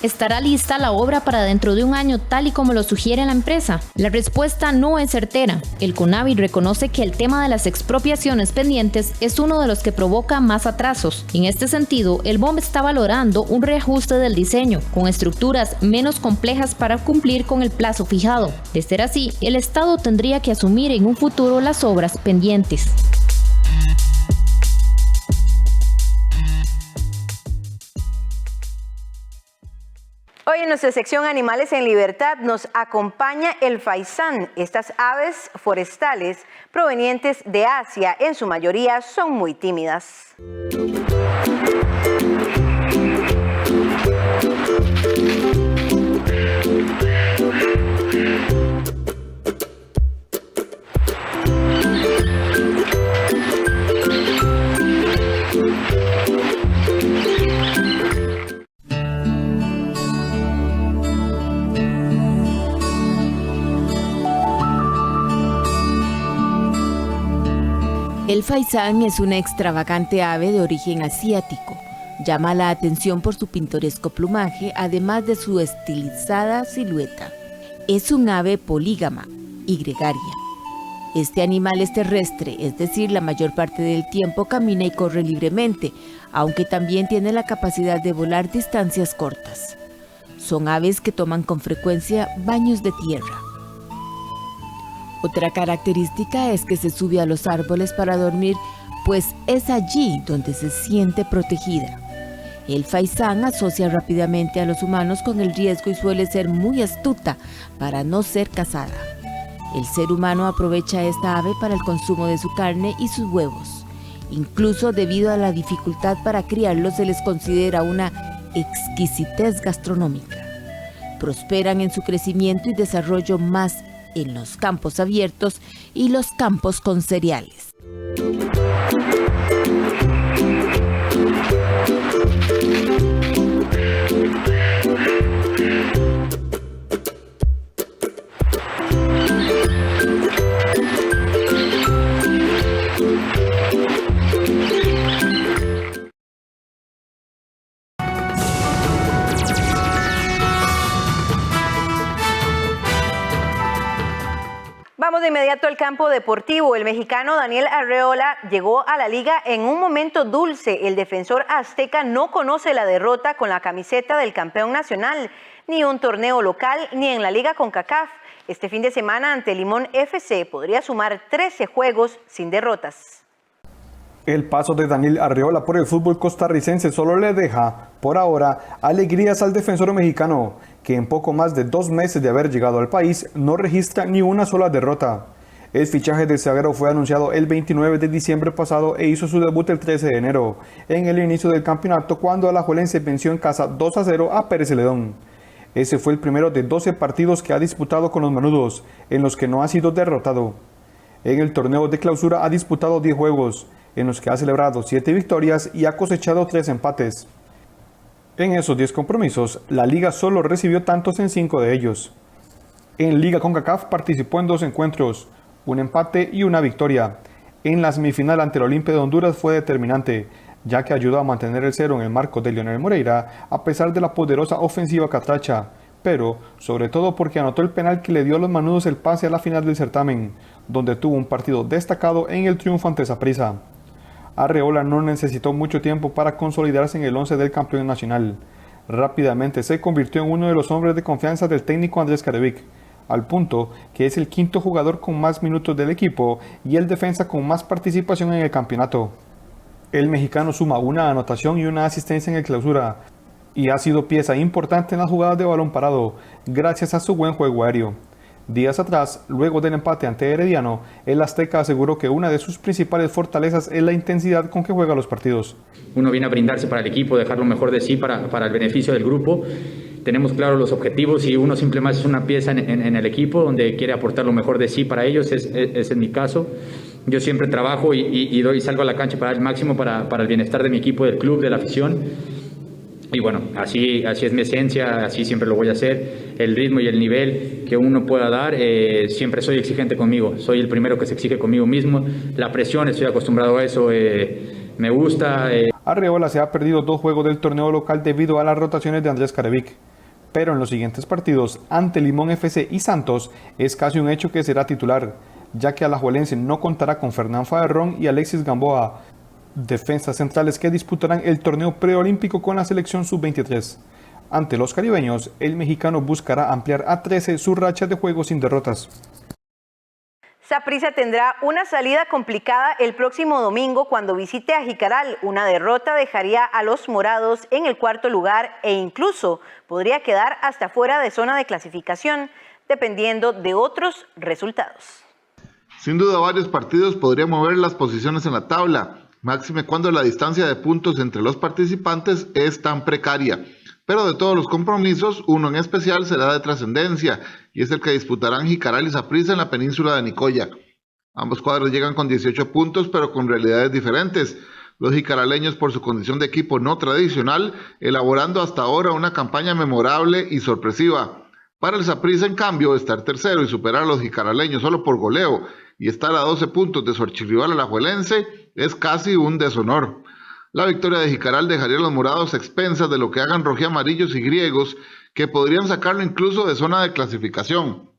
¿Estará lista la obra para dentro de un año tal y como lo sugiere la empresa? La respuesta no es certera. El CONAVI reconoce que el tema de las expropiaciones pendientes es uno de los que provoca más atrasos. En este sentido, el BOM está valorando un reajuste del diseño, con estructuras menos complejas para cumplir con el plazo fijado. De ser así, el Estado tendría que asumir en un futuro las obras pendientes. Hoy en nuestra sección Animales en Libertad nos acompaña el faisán. Estas aves forestales provenientes de Asia, en su mayoría, son muy tímidas. El faisán es una extravagante ave de origen asiático. Llama la atención por su pintoresco plumaje, además de su estilizada silueta. Es un ave polígama y gregaria. Este animal es terrestre, es decir, la mayor parte del tiempo camina y corre libremente, aunque también tiene la capacidad de volar distancias cortas. Son aves que toman con frecuencia baños de tierra. Otra característica es que se sube a los árboles para dormir, pues es allí donde se siente protegida. El faisán asocia rápidamente a los humanos con el riesgo y suele ser muy astuta para no ser cazada. El ser humano aprovecha esta ave para el consumo de su carne y sus huevos. Incluso debido a la dificultad para criarlos, se les considera una exquisitez gastronómica. Prosperan en su crecimiento y desarrollo más en los campos abiertos y los campos con cereales. Vamos de inmediato al campo deportivo. El mexicano Daniel Arreola llegó a la liga en un momento dulce. El defensor azteca no conoce la derrota con la camiseta del campeón nacional, ni un torneo local, ni en la liga CONCACAF. Este fin de semana ante Limón FC podría sumar 13 juegos sin derrotas. El paso de Daniel Arreola por el fútbol costarricense solo le deja, por ahora, alegrías al defensor mexicano, que en poco más de 2 meses de haber llegado al país no registra ni una sola derrota. El fichaje del zaguero fue anunciado el 29 de diciembre pasado e hizo su debut el 13 de enero, en el inicio del campeonato, cuando Alajuelense venció en casa 2-0 a Pérez Celedón. Ese fue el primero de 12 partidos que ha disputado con los Manudos, en los que no ha sido derrotado. En el torneo de clausura ha disputado 10 juegos, en los que ha celebrado 7 victorias y ha cosechado 3 empates. En esos 10 compromisos, la liga solo recibió tantos en 5 de ellos. En Liga CONCACAF participó en 2 encuentros, un empate y una victoria. En la semifinal ante el Olimpia de Honduras fue determinante, ya que ayudó a mantener el cero en el marco de Leonel Moreira, a pesar de la poderosa ofensiva catracha, pero sobre todo porque anotó el penal que le dio a los Manudos el pase a la final del certamen, donde tuvo un partido destacado en el triunfo ante Saprissa. Arreola no necesitó mucho tiempo para consolidarse en el 11 del campeón nacional. Rápidamente se convirtió en uno de los hombres de confianza del técnico Andrés Carevic, al punto que es el 5º jugador con más minutos del equipo y el defensa con más participación en el campeonato. El mexicano suma una anotación y una asistencia en el clausura, y ha sido pieza importante en las jugadas de balón parado, gracias a su buen juego aéreo. Días atrás, luego del empate ante Herediano, el azteca aseguró que una de sus principales fortalezas es la intensidad con que juega los partidos. Uno viene a brindarse para el equipo, dejar lo mejor de sí para el beneficio del grupo. Tenemos claros los objetivos y uno simplemente es una pieza en el equipo donde quiere aportar lo mejor de sí para ellos, es en mi caso. Yo siempre trabajo y salgo a la cancha para el máximo para el bienestar de mi equipo, del club, de la afición. Y bueno, así es mi esencia, así siempre lo voy a hacer. El ritmo y el nivel que uno pueda dar, siempre soy exigente conmigo. Soy el primero que se exige conmigo mismo. La presión, estoy acostumbrado a eso, me gusta. Arreola se ha perdido 2 juegos del torneo local debido a las rotaciones de Andrés Carevic. Pero en los siguientes partidos, ante Limón FC y Santos, es casi un hecho que será titular, ya que Alajuelense no contará con Fernán Faderrón y Alexis Gamboa, defensas centrales que disputarán el torneo preolímpico con la selección sub-23. Ante los caribeños, el mexicano buscará ampliar a 13 su racha de juegos sin derrotas. Saprissa tendrá una salida complicada el próximo domingo cuando visite a Jicaral. Una derrota dejaría a los morados en el 4º lugar e incluso podría quedar hasta fuera de zona de clasificación, dependiendo de otros resultados. Sin duda, varios partidos podrían mover las posiciones en la tabla, máxime cuando la distancia de puntos entre los participantes es tan precaria. Pero de todos los compromisos, uno en especial será de trascendencia, y es el que disputarán Jicaral y Saprissa en la península de Nicoya. Ambos cuadros llegan con 18 puntos, pero con realidades diferentes. Los jicaraleños, por su condición de equipo no tradicional, elaborando hasta ahora una campaña memorable y sorpresiva. Para el Saprissa, en cambio, estar tercero y superar a los jicaraleños solo por goleo y estar a 12 puntos de su archirrival alajuelense es casi un deshonor. La victoria de Jicaral dejaría a los morados expensas de lo que hagan rojiamarillos y griegos, que podrían sacarlo incluso de zona de clasificación.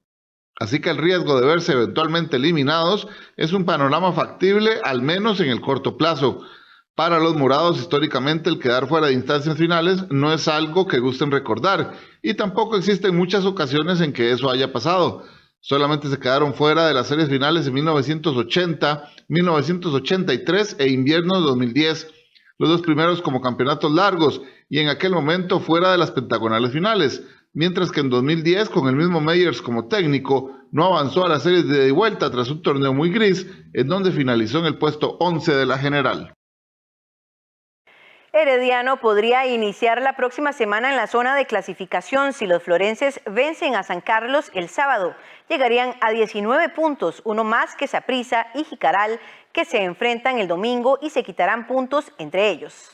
Así que el riesgo de verse eventualmente eliminados es un panorama factible, al menos en el corto plazo. Para los morados, históricamente, el quedar fuera de instancias finales no es algo que gusten recordar, y tampoco existen muchas ocasiones en que eso haya pasado. Solamente se quedaron fuera de las series finales en 1980, 1983 e invierno de 2010, los dos primeros como campeonatos largos, y en aquel momento fuera de las pentagonales finales, mientras que en 2010, con el mismo Meyers como técnico, no avanzó a las series de ida y vuelta tras un torneo muy gris, en donde finalizó en el puesto 11 de la general. Herediano podría iniciar la próxima semana en la zona de clasificación si los florenses vencen a San Carlos el sábado. Llegarían a 19 puntos, uno más que Saprissa y Jicaral, que se enfrentan el domingo y se quitarán puntos entre ellos.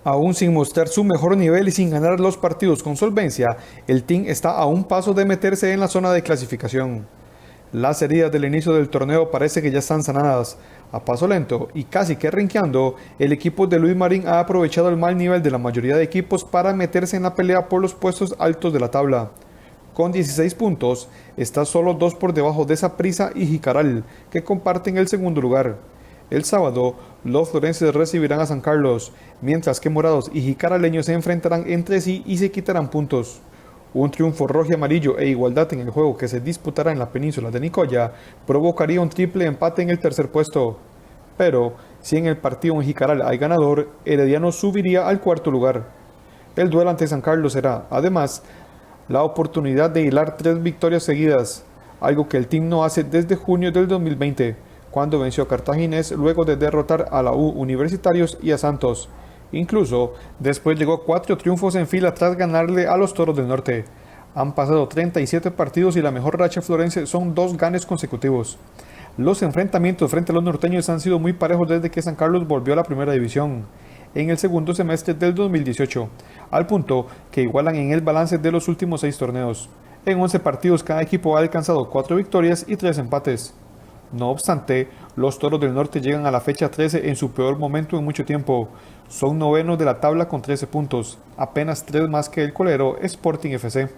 Aún sin mostrar su mejor nivel y sin ganar los partidos con solvencia, el team está a un paso de meterse en la zona de clasificación. Las heridas del inicio del torneo parece que ya están sanadas. A paso lento y casi que renqueando, el equipo de Luis Marín ha aprovechado el mal nivel de la mayoría de equipos para meterse en la pelea por los puestos altos de la tabla. Con 16 puntos, está solo 2 por debajo de Saprissa y Jicaral, que comparten el segundo lugar. El sábado, los florenses recibirán a San Carlos, mientras que morados y jicaraleños se enfrentarán entre sí y se quitarán puntos. Un triunfo rojo y amarillo e igualdad en el juego que se disputará en la península de Nicoya provocaría un triple empate en el tercer puesto. Pero, si en el partido en Jicaral hay ganador, Herediano subiría al cuarto lugar. El duelo ante San Carlos será, además, la oportunidad de hilar 3 victorias seguidas, algo que el team no hace desde junio del 2020, cuando venció a Cartaginés luego de derrotar a la U Universitarios y a Santos. Incluso, después llegó 4 triunfos en fila tras ganarle a los Toros del Norte. Han pasado 37 partidos y la mejor racha florense son 2 ganes consecutivos. Los enfrentamientos frente a los norteños han sido muy parejos desde que San Carlos volvió a la primera división, en el segundo semestre del 2018, al punto que igualan en el balance de los últimos 6 torneos. En 11 partidos cada equipo ha alcanzado 4 victorias y 3 empates. No obstante, los Toros del Norte llegan a la fecha 13 en su peor momento en mucho tiempo. Son novenos de la tabla con 13 puntos, apenas 3 más que el colero Sporting FC.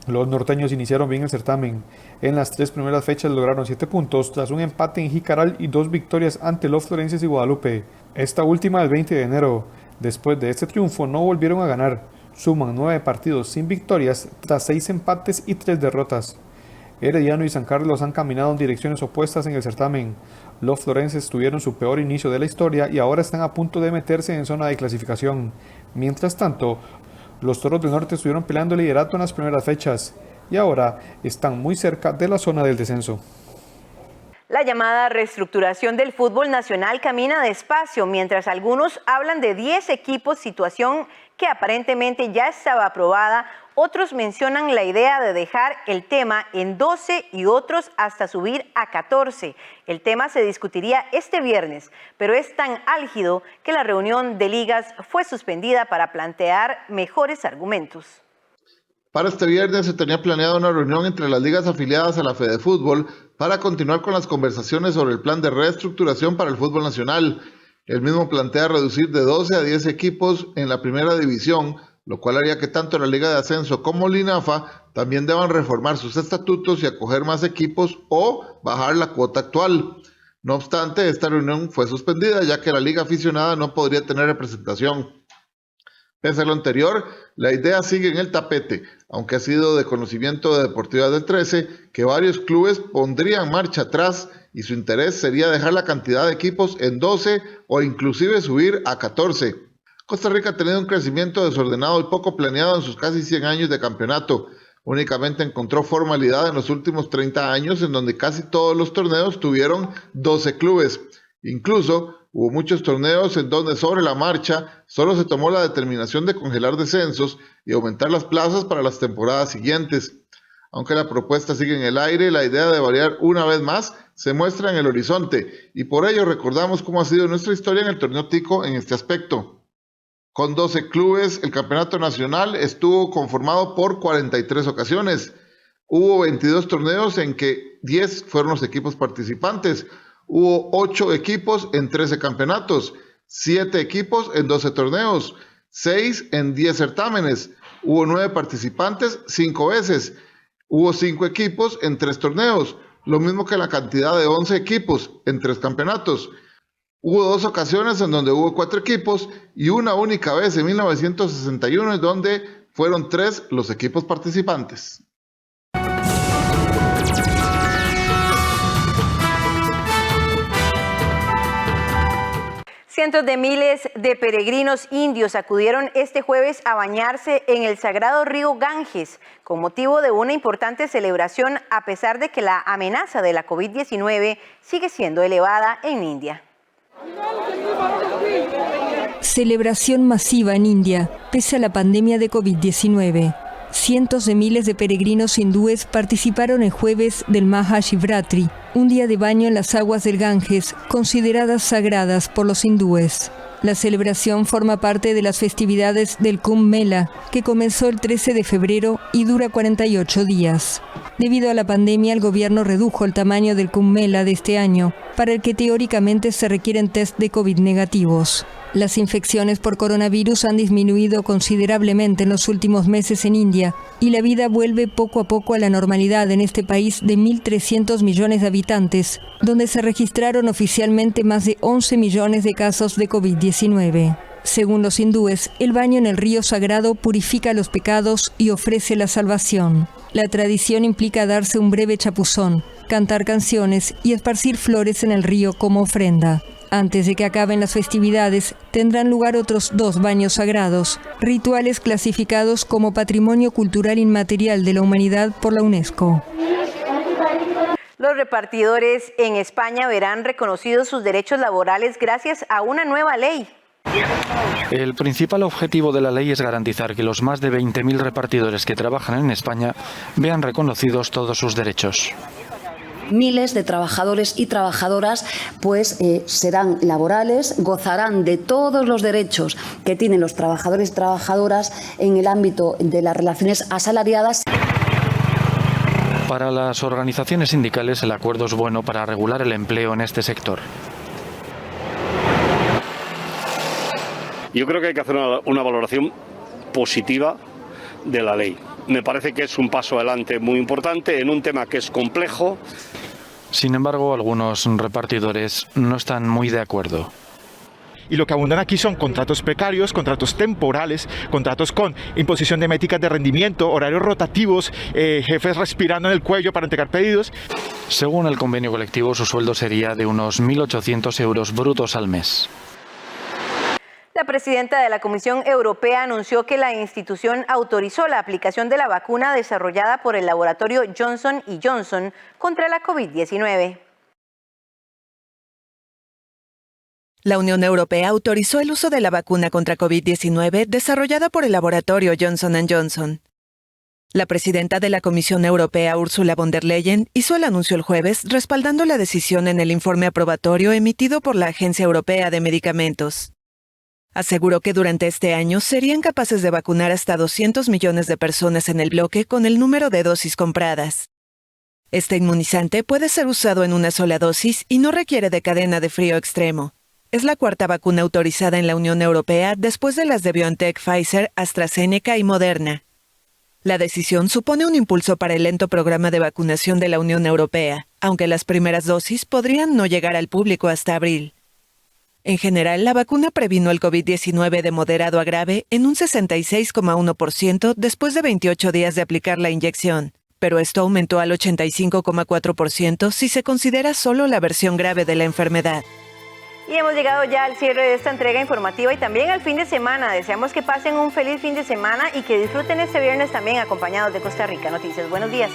Los norteños iniciaron bien el certamen. En las 3 primeras fechas lograron 7 puntos tras un empate en Jicaral y 2 victorias ante los florenses y Guadalupe. Esta última el 20 de enero. Después de este triunfo no volvieron a ganar. Suman 9 partidos sin victorias tras 6 empates y 3 derrotas. Herediano y San Carlos han caminado en direcciones opuestas en el certamen. Los florenses tuvieron su peor inicio de la historia y ahora están a punto de meterse en zona de clasificación. Mientras tanto, los Toros del Norte estuvieron peleando el liderato en las primeras fechas y ahora están muy cerca de la zona del descenso. La llamada reestructuración del fútbol nacional camina despacio, mientras algunos hablan de 10 equipos, situación que aparentemente ya estaba aprobada. Otros mencionan la idea de dejar el tema en 12 y otros hasta subir a 14. El tema se discutiría este viernes, pero es tan álgido que la reunión de ligas fue suspendida para plantear mejores argumentos. Para este viernes se tenía planeada una reunión entre las ligas afiliadas a la Fedefútbol para continuar con las conversaciones sobre el plan de reestructuración para el fútbol nacional. El mismo plantea reducir de 12 a 10 equipos en la primera división, lo cual haría que tanto la Liga de Ascenso como Linafa también deban reformar sus estatutos y acoger más equipos o bajar la cuota actual. No obstante, esta reunión fue suspendida ya que la Liga Aficionada no podría tener representación. Pese a lo anterior, la idea sigue en el tapete, aunque ha sido de conocimiento de Deportivas del 13 que varios clubes pondrían marcha atrás y su interés sería dejar la cantidad de equipos en 12 o inclusive subir a 14. Costa Rica ha tenido un crecimiento desordenado y poco planeado en sus casi 100 años de campeonato. Únicamente encontró formalidad en los últimos 30 años en donde casi todos los torneos tuvieron 12 clubes. Incluso hubo muchos torneos en donde sobre la marcha solo se tomó la determinación de congelar descensos y aumentar las plazas para las temporadas siguientes. Aunque la propuesta sigue en el aire, la idea de variar una vez más se muestra en el horizonte y por ello recordamos cómo ha sido nuestra historia en el torneo Tico en este aspecto. Con 12 clubes, el campeonato nacional estuvo conformado por 43 ocasiones. Hubo 22 torneos en que 10 fueron los equipos participantes. Hubo 8 equipos en 13 campeonatos, 7 equipos en 12 torneos, 6 en 10 certámenes. Hubo 9 participantes 5 veces. Hubo 5 equipos en 3 torneos, lo mismo que la cantidad de 11 equipos en 3 campeonatos. Hubo 2 ocasiones en donde hubo 4 equipos y una única vez en 1961 en donde fueron 3 los equipos participantes. Cientos de miles de peregrinos indios acudieron este jueves a bañarse en el sagrado río Ganges con motivo de una importante celebración a pesar de que la amenaza de la COVID-19 sigue siendo elevada en India. Celebración masiva en India, pese a la pandemia de COVID-19. Cientos de miles de peregrinos hindúes participaron el jueves del Mahashivratri, un día de baño en las aguas del Ganges, consideradas sagradas por los hindúes. La celebración forma parte de las festividades del Kumbh Mela, que comenzó el 13 de febrero y dura 48 días. Debido a la pandemia, el gobierno redujo el tamaño del Kumbh Mela de este año, para el que teóricamente se requieren test de COVID negativos. Las infecciones por coronavirus han disminuido considerablemente en los últimos meses en India y la vida vuelve poco a poco a la normalidad en este país de 1.300 millones de habitantes, donde se registraron oficialmente más de 11 millones de casos de COVID-19. Según los hindúes, el baño en el río sagrado purifica los pecados y ofrece la salvación. La tradición implica darse un breve chapuzón, cantar canciones y esparcir flores en el río como ofrenda. Antes de que acaben las festividades, tendrán lugar otros 2 baños sagrados, rituales clasificados como Patrimonio Cultural Inmaterial de la Humanidad por la UNESCO. Los repartidores en España verán reconocidos sus derechos laborales gracias a una nueva ley. El principal objetivo de la ley es garantizar que los más de 20.000 repartidores que trabajan en España vean reconocidos todos sus derechos. Miles de trabajadores y trabajadoras serán laborales, gozarán de todos los derechos que tienen los trabajadores y trabajadoras en el ámbito de las relaciones asalariadas. Para las organizaciones sindicales, el acuerdo es bueno para regular el empleo en este sector. Yo creo que hay que hacer una valoración positiva de la ley. Me parece que es un paso adelante muy importante en un tema que es complejo. Sin embargo, algunos repartidores no están muy de acuerdo. Y lo que abundan aquí son contratos precarios, contratos temporales, contratos con imposición de métricas de rendimiento, horarios rotativos, jefes respirando en el cuello para entregar pedidos. Según el convenio colectivo, su sueldo sería de unos 1.800 euros brutos al mes. La presidenta de la Comisión Europea anunció que la institución autorizó la aplicación de la vacuna desarrollada por el laboratorio Johnson & Johnson contra la COVID-19. La Unión Europea autorizó el uso de la vacuna contra COVID-19 desarrollada por el laboratorio Johnson & Johnson. La presidenta de la Comisión Europea, Ursula von der Leyen, hizo el anuncio el jueves respaldando la decisión en el informe aprobatorio emitido por la Agencia Europea de Medicamentos. Aseguró que durante este año serían capaces de vacunar hasta 200 millones de personas en el bloque con el número de dosis compradas. Este inmunizante puede ser usado en una sola dosis y no requiere de cadena de frío extremo. Es la 4ª vacuna autorizada en la Unión Europea después de las de BioNTech, Pfizer, AstraZeneca y Moderna. La decisión supone un impulso para el lento programa de vacunación de la Unión Europea, aunque las primeras dosis podrían no llegar al público hasta abril. En general, la vacuna previno el COVID-19 de moderado a grave en un 66,1% después de 28 días de aplicar la inyección, pero esto aumentó al 85,4% si se considera solo la versión grave de la enfermedad. Y hemos llegado ya al cierre de esta entrega informativa y también al fin de semana. Deseamos que pasen un feliz fin de semana y que disfruten este viernes también acompañados de Costa Rica Noticias. Buenos días.